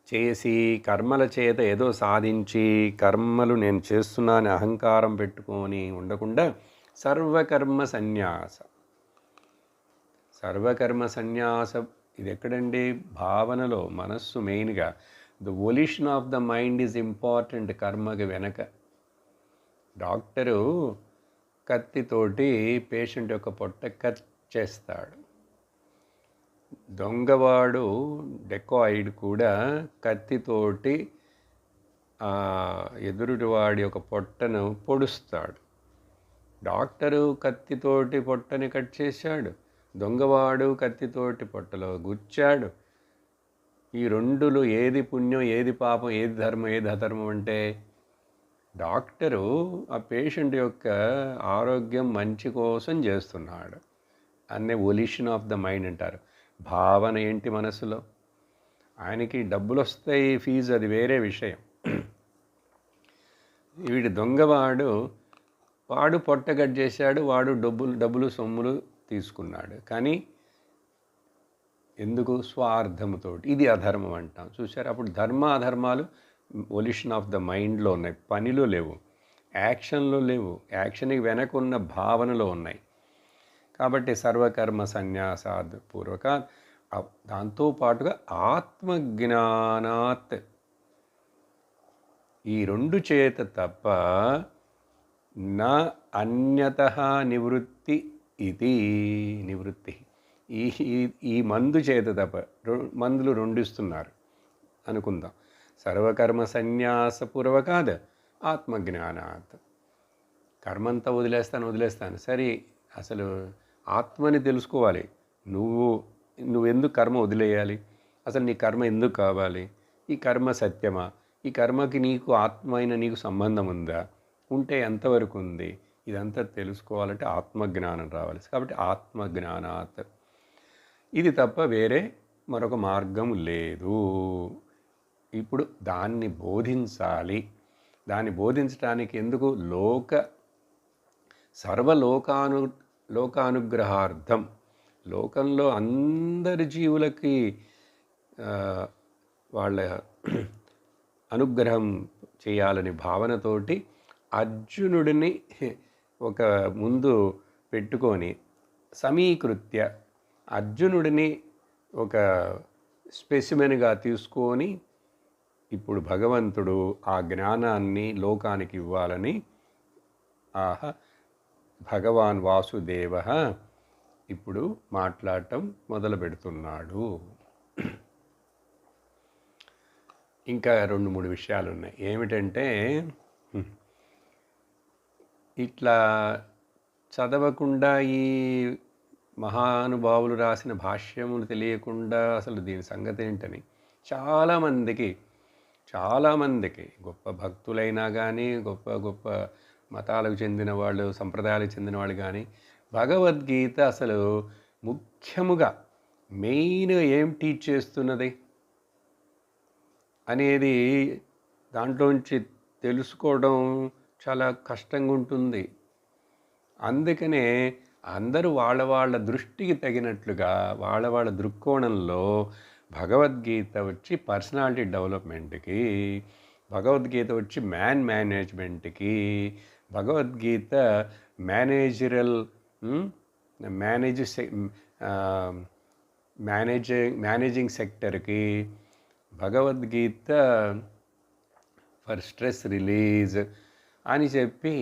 చేసి కర్మల చేత ఏదో సాధించి కర్మలు నేను చేస్తున్నాను అహంకారం పెట్టుకొని ఉండకుండా సర్వకర్మ సన్యాస. సర్వకర్మ సన్యాసం ఇది ఎక్కడండి? భావనలో, మనస్సు మెయిన్గా. The వొల్యూషన్ of the mind is important కర్మకి వెనక. డాక్టరు కత్తితోటి పేషెంట్ యొక్క పొట్ట కట్ చేస్తాడు. దొంగవాడు డెకాయిడ్ కూడా కత్తితోటి ఎదురువాడి యొక్క పొట్టను పొడుస్తాడు. డాక్టరు కత్తితోటి పొట్టని కట్ చేశాడు, దొంగవాడు కత్తితోటి పొట్టలో గుచ్చాడు. ఈ రెండులు ఏది పుణ్యం, ఏది పాపం, ఏది ధర్మం, ఏది అధర్మం అంటే డాక్టరు ఆ పేషెంట్ యొక్క ఆరోగ్యం మంచి కోసం చేస్తున్నాడు అనే వొల్యూషన్ ఆఫ్ ద మైండ్ అంటారు. భావన ఏంటి మనసులో? ఆయనకి డబ్బులు వస్తాయి, ఫీజు అది వేరే విషయం. వీడి దొంగవాడు పొట్ట కట్ చేశాడు, వాడు డబ్బులు సొమ్ములు తీసుకున్నాడు. కానీ ఎందుకు? స్వార్థముతోటి. ఇది అధర్మం అంటాం. చూశారు? అప్పుడు ధర్మ అధర్మాలు వొల్యూషన్ ఆఫ్ ద మైండ్లో ఉన్నాయి, పనిలో లేవు, యాక్షన్లో లేవు, యాక్షన్కి వెనక ఉన్న భావనలో ఉన్నాయి. కాబట్టి సర్వకర్మ సన్యాసాద్ పూర్వక. దాంతోపాటుగా ఆత్మజ్ఞానాత్, ఈ రెండు చేత తప్ప నా అన్యతః నివృత్తి ఇది. నివృత్తి ఈ మందు చేత తప్ప, మందులు రెండు ఇస్తున్నారు అనుకుందాం. సర్వకర్మ సన్యాసపూర్వకాద్ ఆత్మజ్ఞానాత్. కర్మంతా వదిలేస్తాను. సరే, అసలు ఆత్మని తెలుసుకోవాలి. నువ్వెందుకు కర్మ వదిలేయాలి? అసలు నీ కర్మ ఎందుకు కావాలి? ఈ కర్మ సత్యమా? ఈ కర్మకి నీకు ఆత్మ అయిన నీకు సంబంధం ఉందా? ఉంటే ఎంతవరకు ఉంది? ఇదంతా తెలుసుకోవాలంటే ఆత్మజ్ఞానం రావాలి. కాబట్టి ఆత్మజ్ఞానాత్, ఇది తప్ప వేరే మరొక మార్గం లేదు. ఇప్పుడు దాన్ని బోధించాలి. దాన్ని బోధించడానికి ఎందుకు? లోకానుగ్రహార్థం. లోకంలో అందరి జీవులకి వాళ్ళ అనుగ్రహం చేయాలని భావనతోటి అర్జునుడిని ఒక ముందు పెట్టుకొని సమీకృత్య అర్జునుడిని ఒక స్పెసిమెన్గా తీసుకొని ఇప్పుడు భగవంతుడు ఆ జ్ఞానాన్ని లోకానికి ఇవ్వాలని భగవాన్ వాసుదేవ ఇప్పుడు మాట్లాడటం మొదలు పెడుతున్నాడు. ఇంకా 2-3 విషయాలు ఉన్నాయి. ఏమిటంటే, ఇట్లా చదవకుండా ఈ మహానుభావులు రాసిన భాష్యములు తెలియకుండా అసలు దీని సంగతి ఏంటని చాలామందికి చాలామందికి గొప్ప భక్తులైనా కానీ గొప్ప గొప్ప మతాలకు చెందిన వాళ్ళు సంప్రదాయాలకు చెందిన వాళ్ళు కానీ భగవద్గీత అసలు ముఖ్యముగా మెయిన్గా ఏం టీచ్ చేస్తున్నది అనేది దాంట్లోంచి తెలుసుకోవడం చాలా కష్టంగా ఉంటుంది. అందుకనే అందరూ వాళ్ళ వాళ్ళ దృష్టికి తగినట్లుగా వాళ్ళ వాళ్ళ దృక్కోణంలో భగవద్గీత వచ్చి పర్సనాలిటీ డెవలప్మెంట్కి, భగవద్గీత వచ్చి మేనేజ్మెంట్కి, Bhagavad Gita managerial manage managing సెక్టర్కి, Bhagavad Gita for stress release అని చెప్పి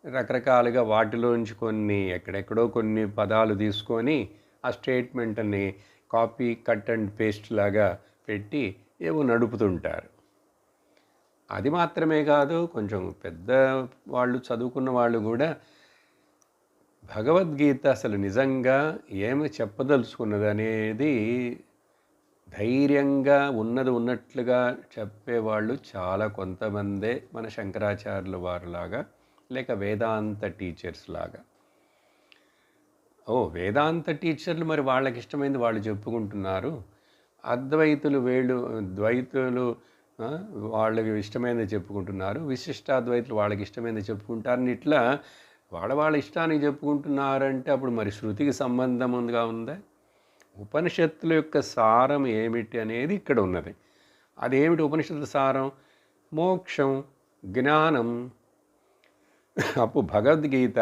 రకరకాలుగా వాటిలోంచి కొన్ని ఎక్కడెక్కడో కొన్ని పదాలు తీసుకొని ఆ స్టేట్మెంట్ని కాపీ కట్ అండ్ పేస్ట్ లాగా పెట్టి ఏవో నడుపుతుంటారు. అది మాత్రమే కాదు, కొంచెం పెద్ద వాళ్ళు చదువుకున్న వాళ్ళు కూడా భగవద్గీత అసలు నిజంగా ఏమి చెప్పదలుచుకున్నది అనేది ధైర్యంగా ఉన్నది ఉన్నట్లుగా చెప్పేవాళ్ళు చాలా కొంతమందే మన శంకరాచార్యుల వారిలాగా, లేక వేదాంత టీచర్స్ లాగా. వేదాంత టీచర్లు మరి వాళ్ళకి ఇష్టమైంది వాళ్ళు చెప్పుకుంటున్నారు, అద్వైతులు ద్వైతులు వాళ్ళకి ఇష్టమైనది చెప్పుకుంటున్నారు, విశిష్టాద్వైతులు వాళ్ళకి ఇష్టమైనది చెప్పుకుంటారని ఇట్లా వాళ్ళ ఇష్టానికి చెప్పుకుంటున్నారంటే అప్పుడు మరి శృతికి సంబంధంగా ఉందా? ఉపనిషత్తుల యొక్క సారం ఏమిటి అనేది ఇక్కడ ఉన్నది. అదేమిటి ఉపనిషత్తు సారం? మోక్షం, జ్ఞానం. అప్పుడు భగవద్గీత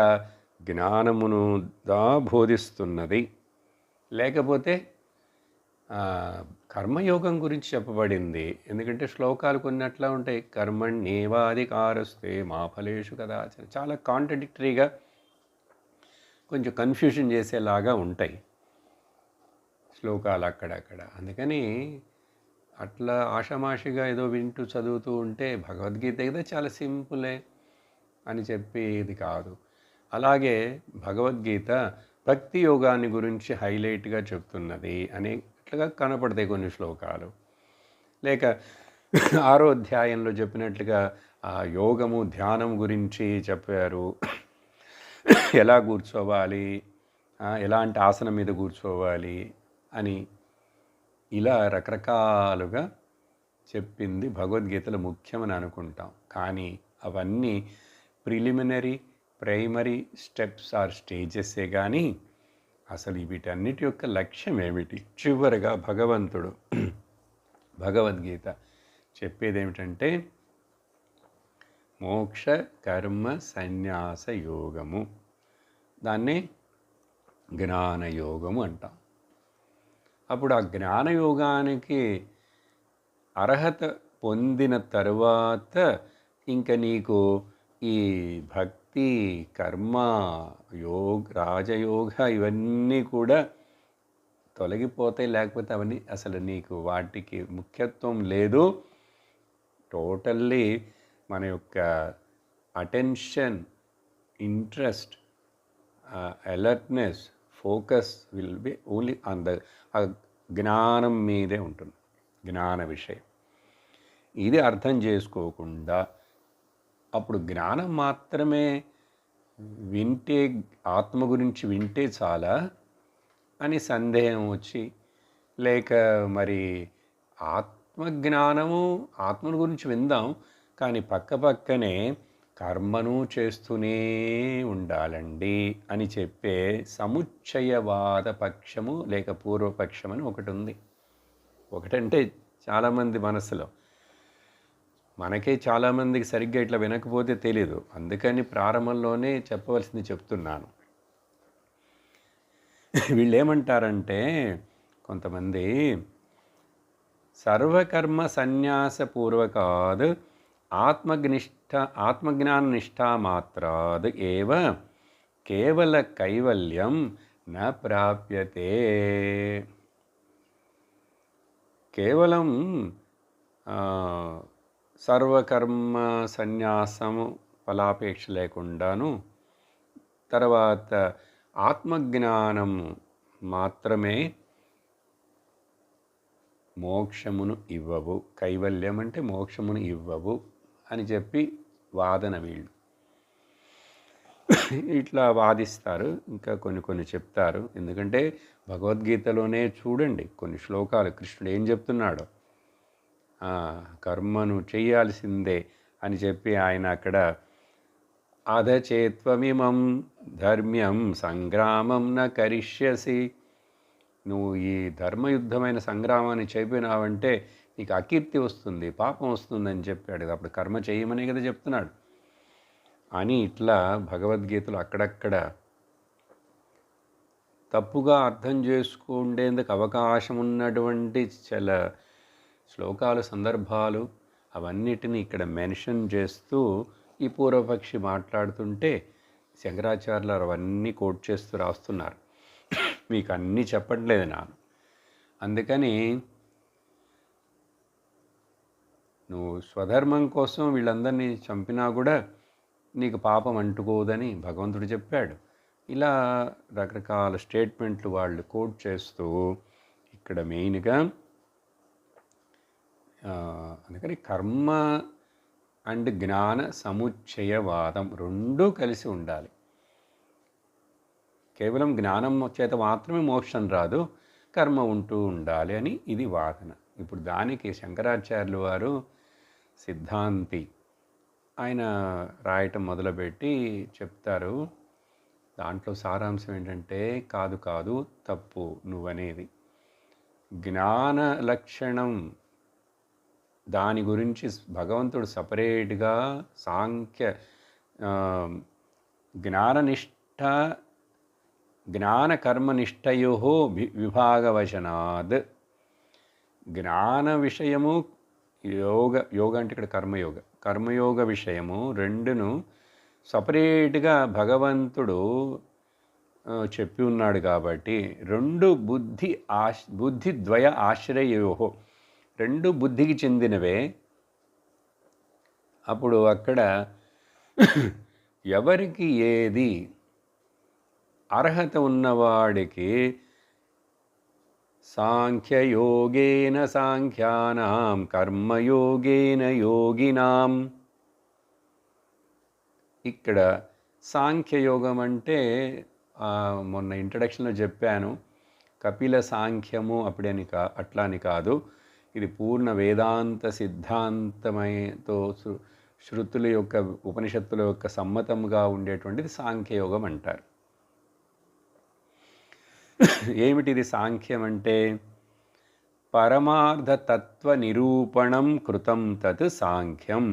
జ్ఞానమును బోధిస్తున్నది. లేకపోతే కర్మయోగం గురించి చెప్పబడింది. ఎందుకంటే శ్లోకాలు కొన్ని అట్లా ఉంటాయి, కర్మణ్యేవాధికారస్తే మా ఫలేషు కదాచన, చాలా కాంట్రడిక్టరీగా కొంచెం కన్ఫ్యూజన్ చేసేలాగా ఉంటాయి శ్లోకాలు అక్కడక్కడ. అందుకని అట్లా ఆషామాషిగా ఏదో వింటూ చదువుతూ ఉంటే భగవద్గీత ఏదో చాలా సింపులే అని చెప్పి ఇది కాదు. అలాగే భగవద్గీత భక్తి యోగాన్ని గురించి హైలైట్గా చెప్తున్నది అనేట్లుగా కనపడతాయి కొన్ని శ్లోకాలు. లేక 6వ అధ్యాయంలో చెప్పినట్లుగా ఆ యోగము ధ్యానం గురించి చెప్పారు. ఎలా కూర్చోవాలి, ఎలాంటి ఆసనం మీద కూర్చోవాలి అని ఇలా రకరకాలుగా చెప్పింది భగవద్గీతలో ముఖ్యమని అనుకుంటాం. కానీ అవన్నీ ప్రిలిమినరీ, ప్రైమరీ స్టెప్స్ ఆర్ స్టేజెసే. కానీ అసలు వీటన్నిటి యొక్క లక్ష్యం ఏమిటి? చివరగా భగవద్గీత చెప్పేది ఏమిటంటే మోక్ష కర్మ సన్యాస యోగము, దాన్ని జ్ఞానయోగము అంటాం. అప్పుడు ఆ జ్ఞానయోగానికి అర్హత పొందిన తరువాత ఇంకా నీకు ఈ భక్తి, కర్మ, రాజయోగ ఇవన్నీ కూడా తొలగిపోతాయి. లేకపోతే అవన్నీ అసలు నీకు వాటికి ముఖ్యత్వం లేదు. టోటల్లీ మన యొక్క attention, interest, alertness, focus will be only on ఆ జ్ఞానం మీదే ఉంటుంది, జ్ఞాన విషయం. ఇది అర్థం చేసుకోకుండా అప్పుడు జ్ఞానం మాత్రమే వింటే, ఆత్మ గురించి వింటే చాలా అని సందేహం వచ్చి, లేక మరి ఆత్మజ్ఞానము, ఆత్మను గురించి విందాం కానీ పక్కనే కర్మను చేస్తూనే ఉండాలండి అని చెప్పే సముచ్చయవాద పక్షము లేక పూర్వపక్షం అని ఒకటి ఉంది. ఒకటంటే చాలామంది మనసులో, మనకే చాలామందికి సరిగ్గా ఇట్లా వినకపోతే తెలీదు, అందుకని ప్రారంభంలోనే చెప్పవలసింది చెప్తున్నాను. వీళ్ళు ఏమంటారంటే కొంతమంది సర్వకర్మ సన్యాసపూర్వకాద్ ఆత్మజ్ఞాన నిష్ఠా మాత్రాద్ ఏవ కేవల కైవల్యం న ప్రాప్యతే. కేవలం సర్వకర్మ సన్యాసము ఫలాపేక్ష లేకుండాను, తర్వాత ఆత్మజ్ఞానం మాత్రమే మోక్షమును ఇవ్వవు. కైవల్యం అంటే మోక్షమును ఇవ్వవు అని చెప్పి వాదన వీళ్ళు. ఇట్లా వాదిస్తారు. ఇంకా కొన్ని చెప్తారు. ఎందుకంటే భగవద్గీతలోనే చూడండి కొన్ని శ్లోకాలు కృష్ణుడు ఏం చెప్తున్నాడో, కర్మను చెయ్యాల్సిందే అని చెప్పి ఆయన అక్కడ అధచేత్వమిమం ధర్మ్యం సంగ్రామం న కరిష్యసి, నువ్వు ఈ ధర్మయుద్ధమైన సంగ్రామాన్ని చేపినావంటే నీకు అకీర్తి వస్తుంది, పాపం వస్తుందని చెప్పాడు. అప్పుడు కర్మ చేయమనే కదా చెప్తున్నాడు అని ఇట్లా భగవద్గీతలో అక్కడక్కడ తప్పుగా అర్థం చేసుకుండేందుకు అవకాశం ఉన్నటువంటి చాలా శ్లోకాలు, సందర్భాలు అవన్నిటిని ఇక్కడ మెన్షన్ చేస్తూ ఈ పూర్వపక్షి మాట్లాడుతుంటే శంకరాచార్యులు అవన్నీ కోట్ చేస్తూ రాస్తున్నారు. మీకు అన్నీ చెప్పట్లేదు నాను. అందుకని నువ్వు స్వధర్మం కోసం వీళ్ళందరినీ చంపినా కూడా నీకు పాపం అంటుకోదని భగవంతుడు చెప్పాడు. ఇలా రకరకాల స్టేట్మెంట్లు వాళ్ళు కోట్ చేస్తూ ఇక్కడ మెయిన్గా అందుకని కర్మ అండ్ జ్ఞాన సముచ్చయవాదం రెండూ కలిసి ఉండాలి. కేవలం జ్ఞానం చేత మాత్రమే మోక్షం రాదు, కర్మ ఉంటూ ఉండాలి అని ఇది వాదన. ఇప్పుడు దానికి శంకరాచార్యులు వారు సిద్ధాంతి ఆయన రాయటం మొదలుపెట్టి చెప్తారు. దాంట్లో సారాంశం ఏంటంటే కాదు తప్పు నువ్వనేది. జ్ఞాన లక్షణం దాని గురించి భగవంతుడు సపరేట్గా సాంఖ్య జ్ఞాననిష్ట జ్ఞానకర్మనిష్టయో విభాగవచనాద్, జ్ఞాన విషయము యోగ అంటే ఇక్కడ కర్మయోగ విషయము రెండును సపరేట్గా భగవంతుడు చెప్పి ఉన్నాడు. కాబట్టి రెండు బుద్ధిద్వయ ఆశ్రయో, రెండు బుద్ధికి చెందినవే. అప్పుడు అక్కడ ఎవరికి ఏది అర్హత ఉన్నవాడికి సాంఖ్యయోగేన సాంఖ్యానాం కర్మయోగేన యోగినాం. ఇక్కడ సాంఖ్యయోగం అంటే మొన్న ఇంట్రడక్షన్లో చెప్పాను, కపిల సాంఖ్యము అప్పుడని అట్లా అని కాదు. ఇది పూర్ణ వేదాంత సిద్ధాంతమైతో శృతుల యొక్క ఉపనిషత్తుల యొక్క సమ్మతంగా ఉండేటువంటిది సాంఖ్యయోగం అంటారు. ఏమిటిది సాంఖ్యం అంటే? పరమార్థతత్వ నిరూపణం కృతం తత్ సాంఖ్యం.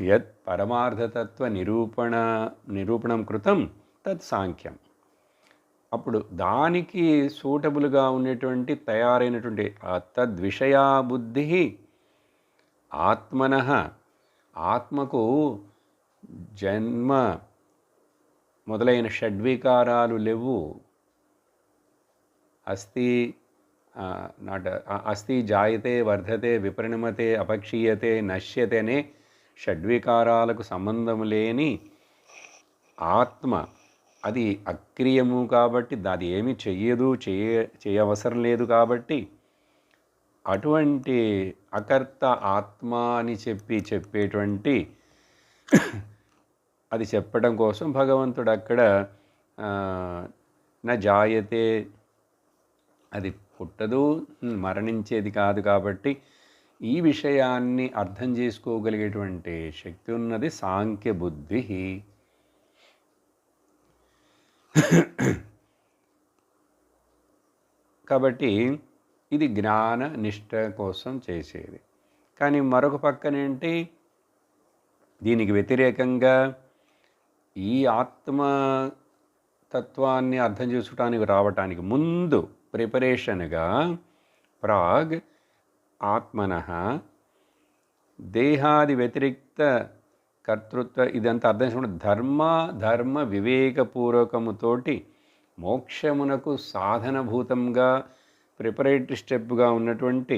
యత్ పరమార్థతత్వ నిరూపణం కృతం తత్ సాంఖ్యం. అప్పుడు దానికి సూటబుల్గా ఉండేటువంటి తయారైనటువంటి తద్విషయా బుద్ధి ఆత్మనః, ఆత్మకు జన్మ మొదలైన షడ్వికారాలు లేవు. అస్థి జాయతే వర్ధతే విపరిణమతే అపక్షీయతే నశ్యతే అనే షడ్వికారాలకు సంబంధం లేని ఆత్మ, అది అక్రియము కాబట్టి అది ఏమి చెయ్యదు, చేయవసరం లేదు. కాబట్టి అటువంటి అకర్త ఆత్మ అని చెప్పేటువంటి అది చెప్పడం కోసం భగవంతుడు అక్కడ నా జాయతే, అది పుట్టదు, మరణించేది కాదు. కాబట్టి ఈ విషయాన్ని అర్థం చేసుకోగలిగేటువంటి శక్తి ఉన్నది సాంఖ్య బుద్ధి. కాబట్టి ఇది జ్ఞాన నిష్ట కోసం చేసేది. కానీ మరొక పక్కనేంటి, దీనికి వ్యతిరేకంగా ఈ ఆత్మతత్వాన్ని అర్థం చేసుకోవటానికి రావటానికి ముందు ప్రిపరేషన్గా ప్రాగ్ ఆత్మనః దేహాది వ్యతిరిక్త కర్తృత్వ ఇదంతా అర్థం చేసుకుంటే ధర్మ వివేకపూర్వకముతోటి మోక్షమునకు సాధనభూతంగా ప్రిపరేటరీ స్టెప్గా ఉన్నటువంటి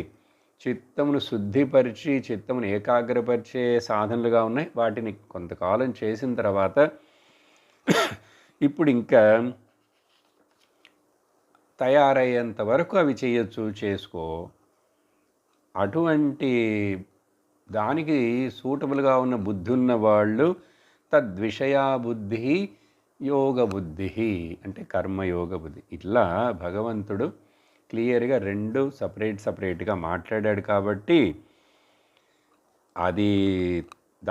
చిత్తమును శుద్ధిపరిచి చిత్తమును ఏకాగ్రపరిచే సాధనలుగా ఉన్నాయి. వాటిని కొంతకాలం చేసిన తర్వాత ఇప్పుడు ఇంకా తయారయ్యేంత వరకు అవి చేయొచ్చు, చేసుకో. అటువంటి దానికి సూటబుల్గా ఉన్న బుద్ధి ఉన్న వాళ్ళు తద్విషయా బుద్ధి యోగ బుద్ధి అంటే కర్మయోగ బుద్ధి. ఇట్లా భగవంతుడు క్లియర్గా రెండు సపరేట్గా మాట్లాడాడు. కాబట్టి అది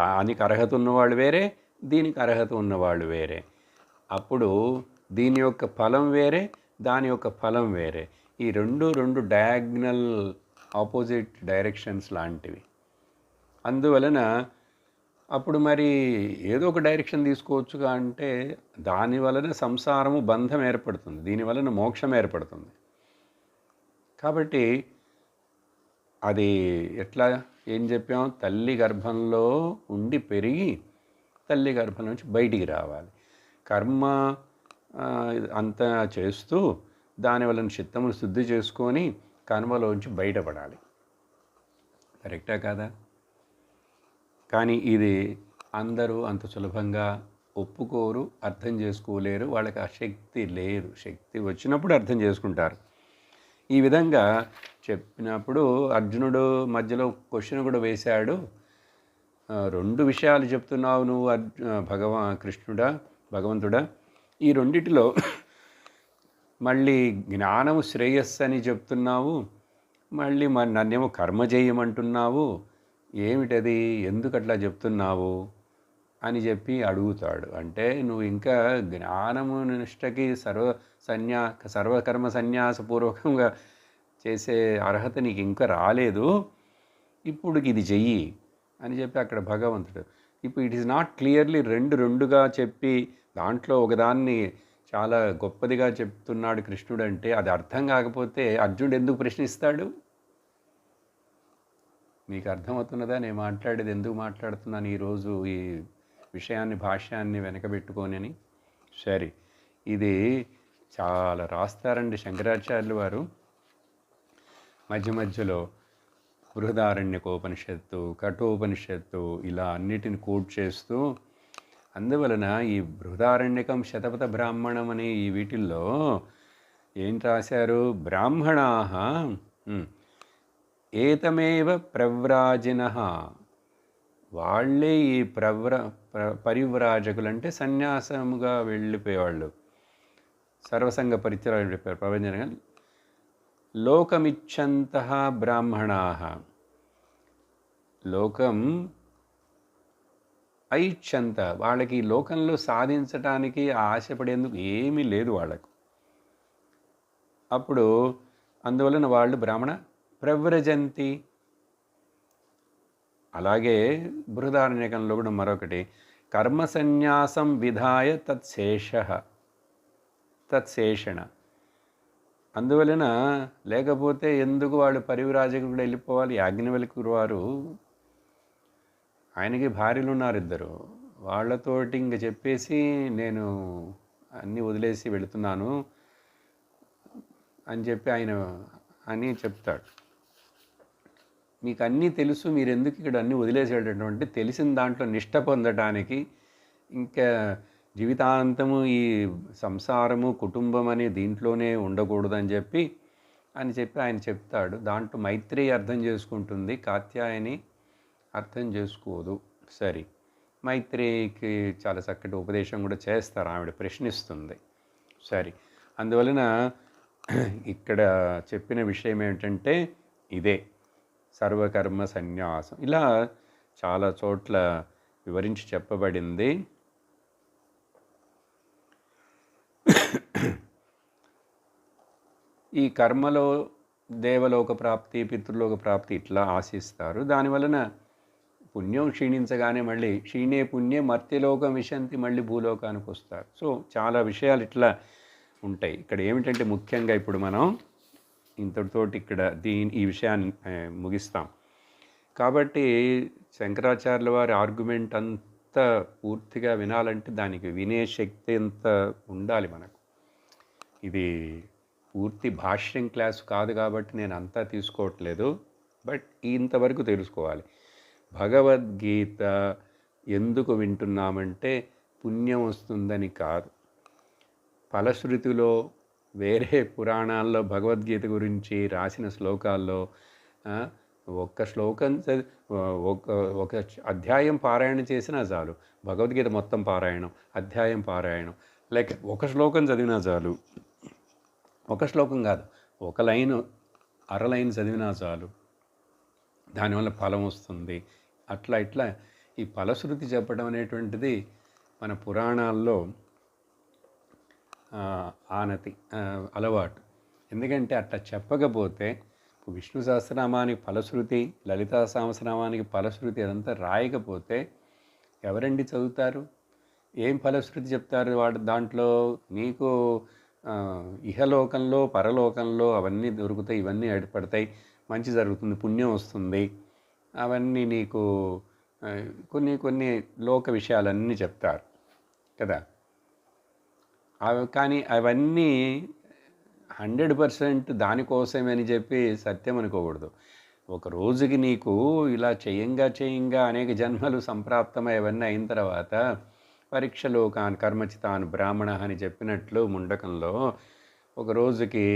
దానికి అర్హత ఉన్నవాళ్ళు వేరే, దీనికి అర్హత ఉన్నవాళ్ళు వేరే. అప్పుడు దీని యొక్క ఫలం వేరే, దాని యొక్క ఫలం వేరే. ఈ రెండు డయాగ్నల్ ఆపోజిట్ డైరెక్షన్స్ లాంటివి. అందువలన అప్పుడు మరి ఏదో ఒక డైరెక్షన్ తీసుకోవచ్చుగా అంటే దాని వలన సంసారము బంధం ఏర్పడుతుంది, దీని వలన మోక్షం ఏర్పడుతుంది. కాబట్టి అది ఎట్లా ఏం చెప్పాం, తల్లి గర్భంలో ఉండి పెరిగి తల్లి గర్భం నుంచి బయటికి రావాలి. కర్మ అంతా చేస్తూ దాని వలన చిత్తమును శుద్ధి చేసుకొని కర్మలోంచి బయటపడాలి. కరెక్టా కాదా? కానీ ఇది అందరూ అంత సులభంగా ఒప్పుకోరు, అర్థం చేసుకోలేరు. వాళ్ళకి ఆ శక్తి లేదు. శక్తి వచ్చినప్పుడు అర్థం చేసుకుంటారు. ఈ విధంగా చెప్పినప్పుడు అర్జునుడు మధ్యలో క్వశ్చన్ కూడా వేశాడు. రెండు విషయాలు చెప్తున్నావు నువ్వు భగవంతుడా, ఈ రెండిటిలో మళ్ళీ జ్ఞానము శ్రేయస్సు అని చెప్తున్నావు, మళ్ళీ నన్నేమో కర్మ చేయమంటున్నావు, ఏమిటది, ఎందుకు అట్లా చెప్తున్నావు అని చెప్పి అడుగుతాడు. అంటే నువ్వు ఇంకా జ్ఞానము నిష్టకి సర్వకర్మ సన్యాసపూర్వకంగా చేసే అర్హత నీకు ఇంకా రాలేదు, ఇప్పుడు ఇది చెయ్యి అని చెప్పి అక్కడ భగవంతుడు ఇప్పుడు ఇట్ ఈస్ నాట్ క్లియర్లీ రెండుగా చెప్పి దాంట్లో ఒకదాన్ని చాలా గొప్పదిగా చెప్తున్నాడు కృష్ణుడు. అంటే అది అర్థం కాకపోతే అర్జునుడు ఎందుకు ప్రశ్నిస్తాడు? మీకు అర్థమవుతున్నదా నేను మాట్లాడేది? ఎందుకు మాట్లాడుతున్నాను ఈరోజు ఈ విషయాన్ని, భాష్యాన్ని వెనకబెట్టుకొని అని? సరే, ఇది చాలా రాస్తారండి శంకరాచార్యులు వారు. మధ్యలో బృహదారణ్యకోపనిషత్తు, కఠోపనిషత్తు ఇలా అన్నిటిని కోట్ చేస్తూ, అందువలన ఈ బృహదారణ్యకం, శతపథ బ్రాహ్మణం అనే ఈ వీటిల్లో ఏం రాశారు? బ్రాహ్మణాః ఏతమేవ ప్రవ్రాజినః, వాళ్ళే ఈ పరివ్రాజకులు, అంటే సన్యాసముగా వెళ్ళిపోయేవాళ్ళు, సర్వసంగ పరిత్యాగం వెళ్ళిపోయారు ప్రవచనంగా. లోకమిచ్చంతః బ్రాహ్మణాః, లోకం ఐచ్ఛంత, వాళ్ళకి లోకంలో సాధించటానికి ఆశపడేందుకు ఏమీ లేదు వాళ్ళకు. అప్పుడు అందువలన వాళ్ళు బ్రాహ్మణ ప్రవ్రజంతి. అలాగే బృహదారణ్యకంలో కూడా మరొకటి, కర్మ సన్యాసం విధాయ తత్శేషణ. అందువలన లేకపోతే ఎందుకు వాళ్ళు పరివ్రాజకుడు కూడా వెళ్ళిపోవాలి? యాజ్ఞవల్క్యుడు వారు, ఆయనకి భార్యలు ఉన్నారు ఇద్దరు, వాళ్ళతోటి ఇంక చెప్పేసి నేను అన్నీ వదిలేసి వెళుతున్నాను అని చెప్పి ఆయన అని చెప్తాడు. మీకు అన్నీ తెలుసు, మీరు ఎందుకు ఇక్కడ అన్నీ వదిలేసేటటువంటి, తెలిసిన దాంట్లో నిష్ట పొందడానికి, ఇంకా జీవితాంతము ఈ సంసారము కుటుంబం అని దీంట్లోనే ఉండకూడదని చెప్పి ఆయన చెప్తాడు. దాంట్లో మైత్రి అర్థం చేసుకుంటుంది, కాత్యాయని అర్థం చేసుకోదు. సరే, మైత్రేయికి చాలా చక్కటి ఉపదేశం కూడా చేస్తారు, ఆవిడ ప్రశ్నిస్తుంది. సరే, అందువలన ఇక్కడ చెప్పిన విషయం ఏమిటంటే ఇదే సర్వకర్మ సన్యాసం. ఇలా చాలా చోట్ల వివరించి చెప్పబడింది. ఈ కర్మలో దేవలోక ప్రాప్తి, పితృలోక ప్రాప్తి ఇట్లా ఆశిస్తారు. దానివలన పుణ్యం క్షీణించగానే మళ్ళీ క్షీణే పుణ్యే మర్త్యలోకం విశంతి, మళ్ళీ భూలోకానికి వస్తారు. సో చాలా విషయాలు ఇట్లా ఉంటాయి. ఇక్కడ ఏమిటంటే ముఖ్యంగా ఇప్పుడు మనం ఇంతటితోటి ఇక్కడ ఈ విషయాన్ని ముగిస్తాం. కాబట్టి శంకరాచార్యుల వారి ఆర్గ్యుమెంట్ అంతా పూర్తిగా వినాలంటే దానికి వినే శక్తి ఎంత ఉండాలి మనకు. ఇది పూర్తి భాష్యం క్లాసు కాదు కాబట్టి నేను అంతా తీసుకోవట్లేదు, బట్ ఇంతవరకు తెలుసుకోవాలి. భగవద్గీత ఎందుకు వింటున్నామంటే పుణ్యం వస్తుందని కాదు. ఫలశ్రుతిలో వేరే పురాణాల్లో భగవద్గీత గురించి రాసిన శ్లోకాల్లో ఒక్క శ్లోకం ఒక ఒక అధ్యాయం పారాయణం చేసినా చాలు. భగవద్గీత మొత్తం పారాయణం, అధ్యాయం పారాయణం, లేక ఒక శ్లోకం చదివినా చాలు. ఒక శ్లోకం కాదు, ఒక లైను, అర లైన్ చదివినా చాలు, దానివల్ల ఫలం వస్తుంది. అట్లా ఇట్లా ఈ ఫలశ్రుతి చెప్పడం అనేటువంటిది మన పురాణాల్లో ఆనతి, అలవాటు. ఎందుకంటే అట్లా చెప్పకపోతే విష్ణు సహస్రనామానికి ఫలశ్రుతి, లలితా సహస్రనామానికి ఫలశ్రుతి అదంతా రాయకపోతే ఎవరండి చదువుతారు? ఏం ఫలశ్రుతి చెప్తారు వాడు? దాంట్లో నీకు ఇహలోకంలో పరలోకంలో అవన్నీ దొరుకుతాయి, ఇవన్నీ ఏర్పడతాయి, మంచి జరుగుతుంది, పుణ్యం వస్తుంది, అవన్నీ నీకు కొన్ని కొన్ని లోక విషయాలన్నీ చెప్తారు కదా. కానీ అవన్నీ 100% దానికోసమని చెప్పి సత్యం అనుకోకూడదు. ఒక రోజుకి నీకు ఇలా చేయంగా అనేక జన్మలు సంప్రాప్తమై అవన్నీ అయిన తర్వాత పరీక్షలోకాన్ కర్మచితాన్ బ్రాహ్మణ అని చెప్పినట్లు ముండకంలో ఒక రోజుకి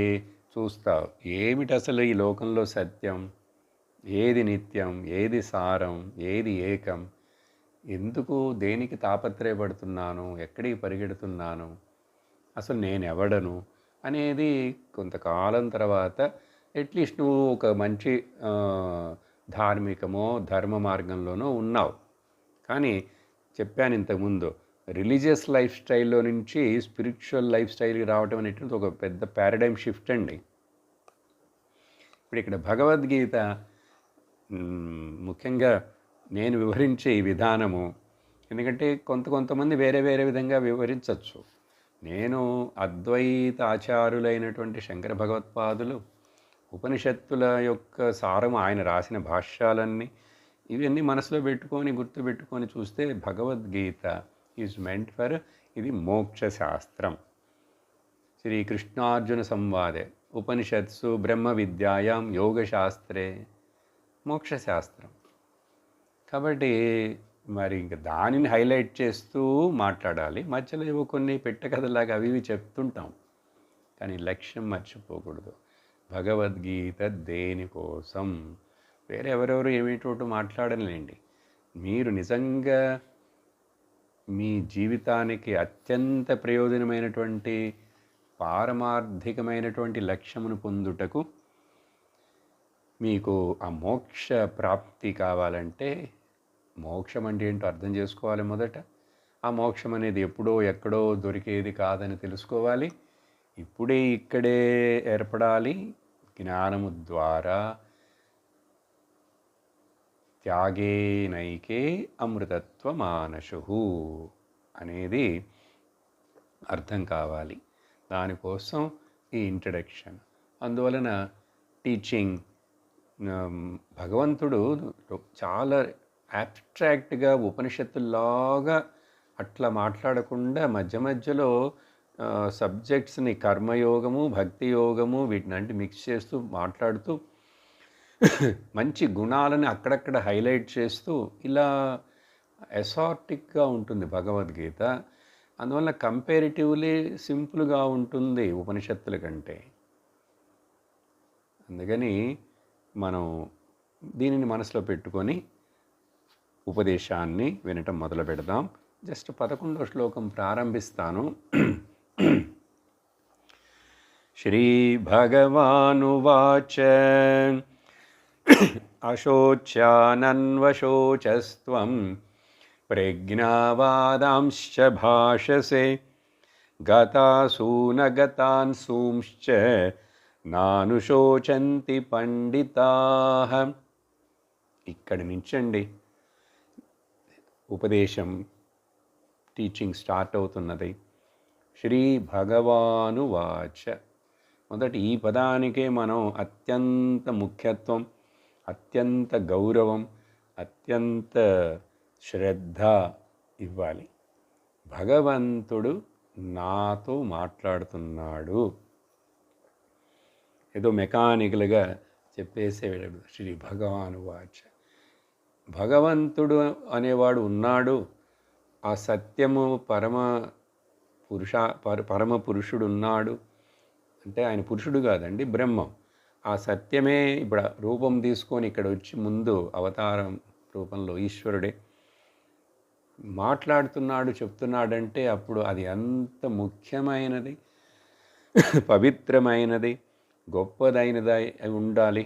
చూస్తావు ఏమిటి అసలు ఈ లోకంలో సత్యం, ఏది నిత్యం, ఏది సారం, ఏది ఏకం, ఎందుకు దేనికి తాపత్రయపడుతున్నాను, ఎక్కడికి పరిగెడుతున్నాను, అసలు నేను ఎవడను అనేది కొంతకాలం తర్వాత అట్లీస్ట్ నువ్వు ఒక మంచి ధార్మికమో ధర్మ మార్గంలోనో ఉన్నావు. కానీ చెప్పాను ఇంతకుముందు, రిలీజియస్ లైఫ్ స్టైల్లో నుంచి స్పిరిచువల్ లైఫ్ స్టైల్కి రావటం అనేటువంటి ఒక పెద్ద పారాడైమ్ షిఫ్ట్ అండి. ఇప్పుడు ఇక్కడ భగవద్గీత ముఖ్యంగా నేను వివరించే ఈ విధానము, ఎందుకంటే కొంతమంది వేరే వేరే విధంగా వివరించవచ్చు. నేను అద్వైత ఆచారులైనటువంటి శంకర భగవత్పాదులు ఉపనిషత్తుల యొక్క సారం, ఆయన రాసిన భాష్యాలన్నీ ఇవన్నీ మనసులో పెట్టుకొని గుర్తుపెట్టుకొని చూస్తే భగవద్గీత ఈజ్ మెంట్ ఫర్, ఇది మోక్ష శాస్త్రం. శ్రీకృష్ణార్జున సంవాదే ఉపనిషత్సు బ్రహ్మ విద్యాయాం యోగశాస్త్రే మోక్షశాస్త్రం. కాబట్టి మరి ఇంక దానిని హైలైట్ చేస్తూ మాట్లాడాలి. మధ్యలో ఏవో కొన్ని పెట్టకథలాగా అవి ఇవి చెప్తుంటాం, కానీ లక్ష్యం మర్చిపోకూడదు. భగవద్గీత దేనికోసం? వేరే ఎవరెవరు ఏమిటోటు మాట్లాడలేండి. మీరు నిజంగా మీ జీవితానికి అత్యంత ప్రయోజనమైనటువంటి పారమార్థికమైనటువంటి లక్ష్యమును పొందుటకు, మీకు ఆ మోక్ష ప్రాప్తి కావాలంటే, మోక్షం అంటే ఏంటో అర్థం చేసుకోవాలి మొదట. ఆ మోక్షం అనేది ఎప్పుడో ఎక్కడో దొరికేది కాదని తెలుసుకోవాలి. ఇప్పుడే ఇక్కడే ఏర్పడాలి. జ్ఞానము ద్వారా త్యాగేనైకే అమృతత్వ మానశు అనేది అర్థం కావాలి. దానికోసం ఈ ఇంట్రడక్షన్. అందువలన టీచింగ్, భగవంతుడు చాలా అబ్స్ట్రాక్ట్గా ఉపనిషత్తుల్లాగా అట్లా మాట్లాడకుండా మధ్య మధ్యలో సబ్జెక్ట్స్ని కర్మయోగము, భక్తి యోగము వీటిని మిక్స్ చేస్తూ మాట్లాడుతూ మంచి గుణాలను అక్కడక్కడ హైలైట్ చేస్తూ ఇలా ఎసార్టిక్గా ఉంటుంది భగవద్గీత. అందువల్ల కంపారిటివ్లీ సింపుల్గా ఉంటుంది ఉపనిషత్తుల కంటే. అందుకని మనం దీనిని మనసులో పెట్టుకొని ఉపదేశాన్ని వినటం మొదలు పెడదాం. జస్ట్ 11వ శ్లోకం ప్రారంభిస్తాను. శ్రీ భగవానువాచ అశోచ్యానన్వశోచస్త్వం ప్రజ్ఞావాదాంశ్చ భాషసే గతాసూనగతాన్సూంశ్చ నానుశోచంతి పండితాః. ఇక్కడి నుంచండి ఉపదేశం, టీచింగ్ స్టార్ట్ అవుతున్నది. శ్రీ భగవాను వాచ. మొదటి ఈ పదానికే మనం అత్యంత ముఖ్యత్వం, అత్యంత గౌరవం, అత్యంత శ్రద్ధ ఇవ్వాలి. భగవంతుడు నాతో మాట్లాడుతున్నాడు, ఏదో మెకానికల్గా చెప్పేసేవాడు. శ్రీ భగవాను వాచ. భగవంతుడు అనేవాడు ఉన్నాడు, ఆ సత్యము పరమ పురుషుడు ఉన్నాడు అంటే ఆయన పురుషుడు కాదండి, బ్రహ్మం. ఆ సత్యమే ఇప్పుడు రూపం తీసుకొని ఇక్కడ వచ్చి ముందు అవతారం రూపంలో ఈశ్వరుడే మాట్లాడుతున్నాడు, చెప్తున్నాడంటే అప్పుడు అది అంత ముఖ్యమైనది, పవిత్రమైనది, గొప్పదైనది ఉండాలి.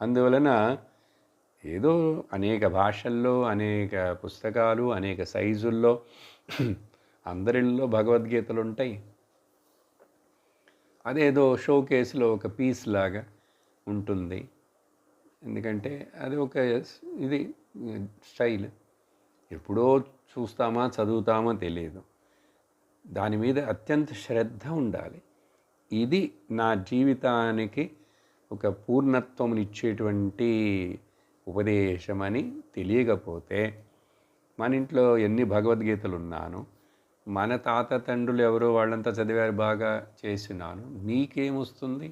అందువలన ఏదో అనేక భాషల్లో, అనేక పుస్తకాలు, అనేక సైజుల్లో అందరిలో భగవద్గీతలు ఉంటాయి. అదేదో షో కేసులో ఒక పీస్ లాగా ఉంటుంది. ఎందుకంటే అది ఒక ఇది స్టైల్. ఎప్పుడో చూస్తామా చదువుతామా తెలియదు. దాని మీద అత్యంత శ్రద్ధ ఉండాలి. ఇది నా జీవితానికి ఒక పూర్ణత్వమునిచ్చేటువంటి ఉపదేశమని తెలియకపోతే, మన ఇంట్లో ఎన్ని భగవద్గీతలు ఉన్నాను, మన తాత తండ్రులు ఎవరో వాళ్ళంతా చదివారు, బాగా చేసినాను, నీకేమొస్తుంది?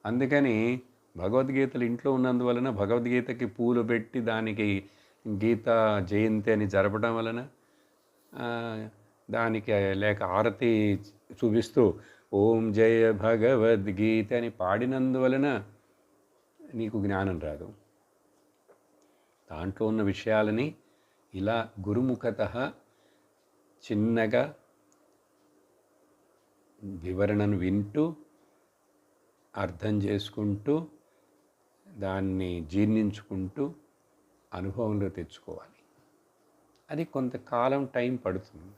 అందుకని భగవద్గీతలు ఇంట్లో ఉన్నందువలన భగవద్గీతకి పూలు పెట్టి దానికి గీతా జయంతి అని జరపడం వలన, దానికి లేక ఆరతి చూపిస్తూ ఓం జయ భగవద్గీత అని పాడినందువలన నీకు జ్ఞానం రాదు. దాంట్లో ఉన్న విషయాలని ఇలా గురుముఖత చిన్నగా వివరణను వింటూ అర్థం చేసుకుంటూ దాన్ని జీర్ణించుకుంటూ అనుభవంలో తెచ్చుకోవాలి. అది కొంతకాలం టైం పడుతుంది.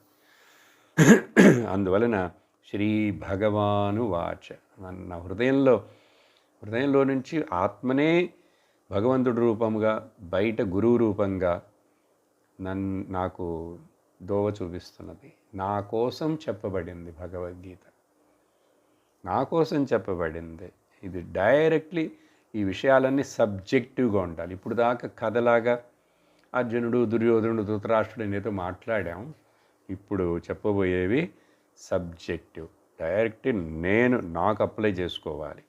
అందువలన శ్రీ భగవాను వాచ, నా హృదయంలో నుంచి ఆత్మనే భగవంతుడి రూపంగా, బయట గురువు రూపంగా నాకు దోవ చూపిస్తున్నది. నా కోసం చెప్పబడింది భగవద్గీత, నా కోసం చెప్పబడింది. ఇది డైరెక్ట్లీ ఈ విషయాలన్నీ సబ్జెక్టివ్గా ఉండాలి. ఇప్పుడు దాకా కథలాగా అర్జునుడు, దుర్యోధనుడు, ధృతరాష్ట్రుడు అనేదో మాట్లాడాం. ఇప్పుడు చెప్పబోయేవి సబ్జెక్టివ్, డైరెక్ట్ నాకు అప్లై చేసుకోవాలి.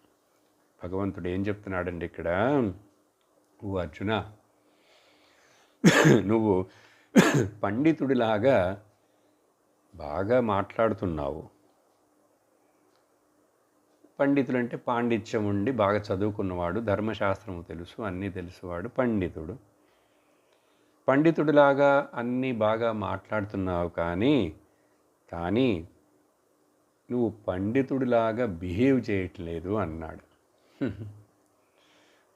భగవంతుడు ఏం చెప్తున్నాడండి ఇక్కడ? ఓ అర్జున, నువ్వు పండితుడిలాగా బాగా మాట్లాడుతున్నావు. పండితుడు అంటే పాండిత్యం ఉండి బాగా చదువుకున్నవాడు, ధర్మశాస్త్రము తెలుసు, అన్నీ తెలుసువాడు పండితుడు. పండితుడిలాగా అన్నీ బాగా మాట్లాడుతున్నావు, కానీ నువ్వు పండితుడిలాగా బిహేవ్ చేయట్లేదు అన్నాడు.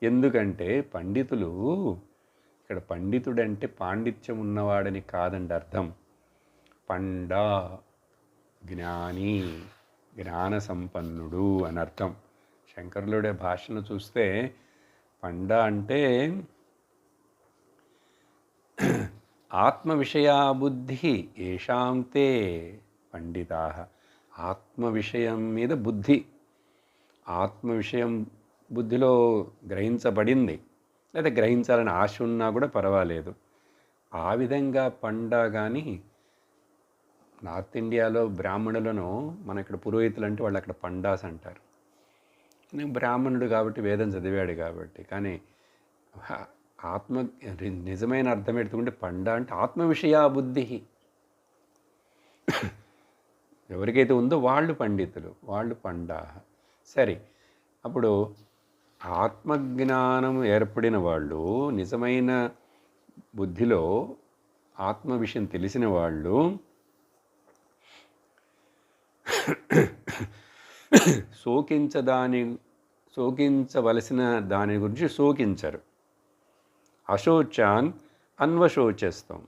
ఎందుకంటే పండితులు, ఇక్కడ పండితుడంటే పాండిత్యం ఉన్నవాడని కాదండి అర్థం. పండా జ్ఞాని, జ్ఞాన సంపన్నుడు అని అర్థం. శంకరులుడే భాషను చూస్తే పండా అంటే ఆత్మ విషయా బుద్ధి ఏషాం తే పండితా. ఆత్మ విషయం మీద బుద్ధి, ఆత్మ విషయం బుద్ధిలో గ్రహించబడింది, లేదా గ్రహించాలని ఆశ ఉన్నా కూడా పర్వాలేదు. ఆ విధంగా పండా. కానీ నార్త్ ఇండియాలో బ్రాహ్మణులను, మన ఇక్కడ పురోహితులు అంటే వాళ్ళు అక్కడ పండాస్ అంటారు. నేను బ్రాహ్మణుడు కాబట్టి వేదం చదివాడు కాబట్టి, కానీ ఆత్మ నిజమైన అర్థం ఎడుతుంటే పండా అంటే ఆత్మ విషయా బుద్ధి ఎవరికైతే ఉందో వాళ్ళు పండితులు, వాళ్ళు పండా. సరే, అప్పుడు ఆత్మజ్ఞానం ఏర్పడిన వాళ్ళు, నిజమైన బుద్ధిలో ఆత్మ విషయం తెలిసిన వాళ్ళు శోకించవలసిన దాని గురించి శోకించరు. అశోచాన్ అన్వశోచస్తాం.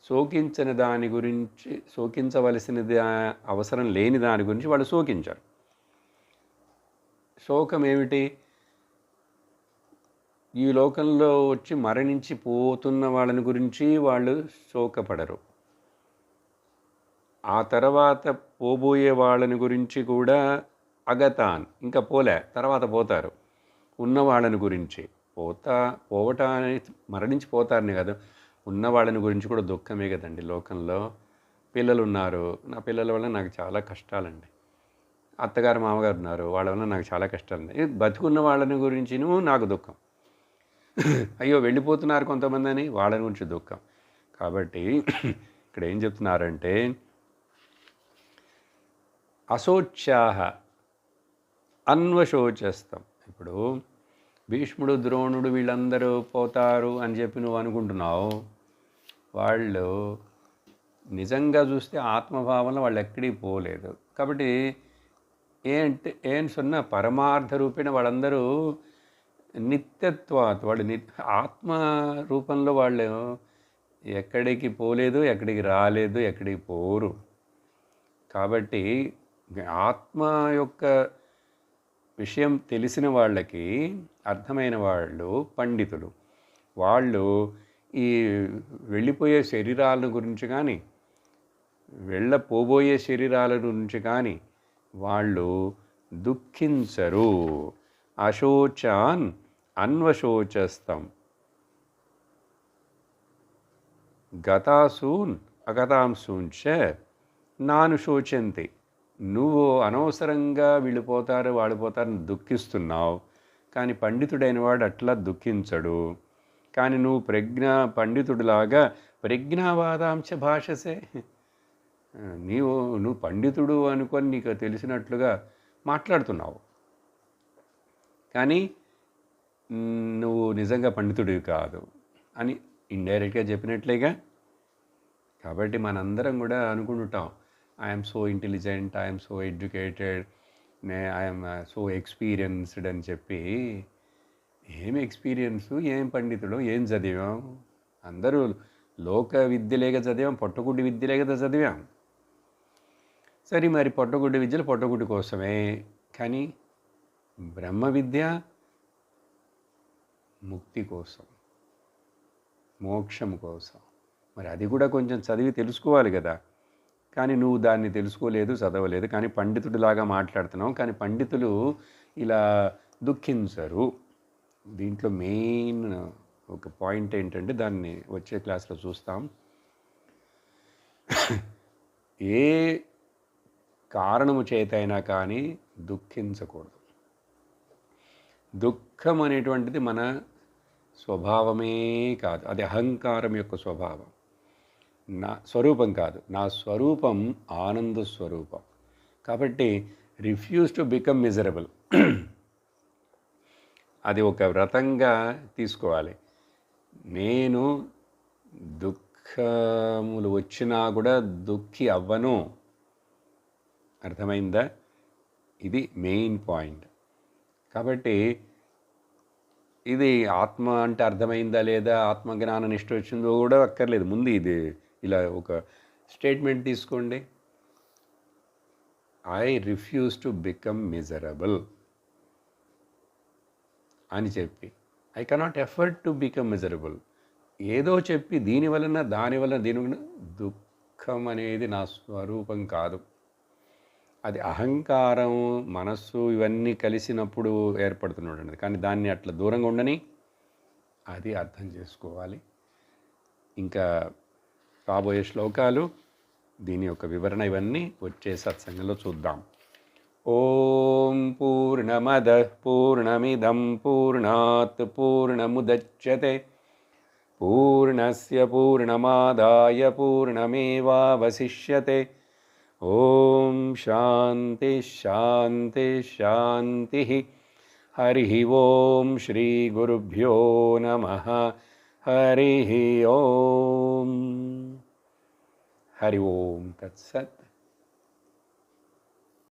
శోకించని దాని గురించి, శోకించవలసినది అవసరం లేని దాని గురించి వాళ్ళు శోకించరు. శోకం ఏమిటి? ఈ లోకంలో వచ్చి మరణించి పోతున్న వాళ్ళని గురించి వాళ్ళు శోకపడరు. ఆ తర్వాత పోబోయే వాళ్ళని గురించి కూడా అగతాన్, ఇంకా తర్వాత పోతారు. ఉన్న వాళ్ళని గురించి పోవటానికి, మరణించి పోతారని కదా, ఉన్న వాళ్ళని గురించి కూడా దుఃఖమే కదండి. లోకంలో పిల్లలు ఉన్నారు, నా పిల్లల వల్ల నాకు చాలా కష్టాలండి. అత్తగారు మామగారు ఉన్నారు, వాళ్ళ వల్ల నాకు చాలా కష్టాలు ఉన్నాయి. బతుకున్న వాళ్ళని గురించిను నాకు దుఃఖం. అయ్యో వెళ్ళిపోతున్నారు కొంతమంది అని వాళ్ళని గురించి దుఃఖం. కాబట్టి ఇక్కడ ఏం చెప్తున్నారంటే అశోచ్యాహ అన్వశోచస్తం. ఇప్పుడు భీష్ముడు ద్రోణుడు వీళ్ళందరూ పోతారు అని చెప్పి నువ్వు అనుకుంటున్నావు. వాళ్ళు నిజంగా చూస్తే ఆత్మభావంలో వాళ్ళు ఎక్కడికి పోలేదు. కాబట్టి ఏంటి ఏం సొన్న పరమార్థ రూపేణ వాళ్ళందరూ నిత్యత్వాత్ వాళ్ళు ఆత్మ రూపంలో వాళ్ళు ఎక్కడికి పోలేదు, ఎక్కడికి రాలేదు, ఎక్కడికి పోరు. కాబట్టి ఆత్మ యొక్క విషయం తెలిసిన వాళ్ళకి, అర్థమైన వాళ్ళు పండితులు. వాళ్ళు ఈ వెళ్ళిపోయే శరీరాల గురించి కానీ వెళ్ళపోబోయే శరీరాల గురించి కానీ వాళ్ళు దుఃఖించరు. అశోచాన్ అన్వశోచస్తం గతాసూన్ అగతాంసూంచ నాను శోచంతి. నువ్వు అనవసరంగా వీళ్ళు పోతారు వాళ్ళు పోతారని దుఃఖిస్తున్నావు, కానీ పండితుడైన వాడు అట్లా దుఃఖించడు. కానీ నువ్వు పండితుడిలాగా ప్రజ్ఞావాదాంశ భాషసే, నువ్వు పండితుడు అనుకొని నీకు తెలిసినట్లుగా మాట్లాడుతున్నావు, కానీ నువ్వు నిజంగా పండితుడివి కాదు అని ఇండైరెక్ట్గా చెప్పినట్లేగా. కాబట్టి మనందరం కూడా అనుకుంటుంటాం, I'm so intelligent, I'm so educated, I'm so experienced అని చెప్పి. ఏం ఎక్స్పీరియన్సు, ఏం పండితుడు, ఏం చదివాం? అందరూ లోక విద్యలేక చదివాం, పొట్టగుడ్డి విద్యలే కదా చదివాం. సరే, మరి పొట్టగుడ్డి విద్యలు పొట్టగుడ్డి కోసమే, కానీ బ్రహ్మ విద్య ముక్తి కోసం, మోక్షం కోసం. మరి అది కూడా కొంచెం చదివి తెలుసుకోవాలి కదా. కానీ నువ్వు దాన్ని తెలుసుకోలేదు, చదవలేదు, కానీ పండితుడిలాగా మాట్లాడుతున్నావు. కానీ పండితులు ఇలా దుఃఖించరు. దీంట్లో మెయిన్ ఒక పాయింట్ ఏంటంటే, దాన్ని వచ్చే క్లాస్లో చూస్తాం. ఏ కారణము చేతైనా కానీ దుఃఖించకూడదు. దుఃఖం అనేటువంటిది మన స్వభావమే కాదు, అది అహంకారం యొక్క స్వభావం, నా స్వరూపం కాదు. నా స్వరూపం ఆనంద స్వరూపం. కాబట్టి రిఫ్యూజ్ టు బికమ్ మిజరబుల్. అది ఒక వ్రతంగా తీసుకోవాలి. నేను దుఃఖములు వచ్చినా కూడా దుఃఖి అవ్వను. అర్థమైందా? ఇది మెయిన్ పాయింట్. కాబట్టి ఇది ఆత్మ అంటే అర్థమైందా లేదా, ఆత్మజ్ఞాన నిష్ఠ వచ్చిందో కూడా అక్కర్లేదు. ముందు ఇది ఇలా ఒక స్టేట్మెంట్ తీసుకోండి, I refuse to become miserable అని చెప్పి, I cannot effort to become miserable. ఏదో చెప్పి దీనివలన దీని దుఃఖం అనేది నా స్వరూపం కాదు. అది అహంకారం, మనస్సు ఇవన్నీ కలిసినప్పుడు ఏర్పడుతున్నాడు. కానీ దాన్ని అట్లా దూరంగా ఉండని అది అర్థం చేసుకోవాలి. ఇంకా రాబోయే శ్లోకాలు దీని యొక్క వివరణ ఇవన్నీ వచ్చే సత్సంగంలో చూద్దాం. ఓం పూర్ణమద పూర్ణమిదం పూర్ణాత్ పూర్ణముదచ్యతే పూర్ణస్య పూర్ణమాదాయ పూర్ణమేవావశిష్యతే. ఓం శాంతి శాంతి శాంతి. హరి ఓం శ్రీ గురుభ్యో నమః. హరి ఓం. హరి ఓం తత్సత్.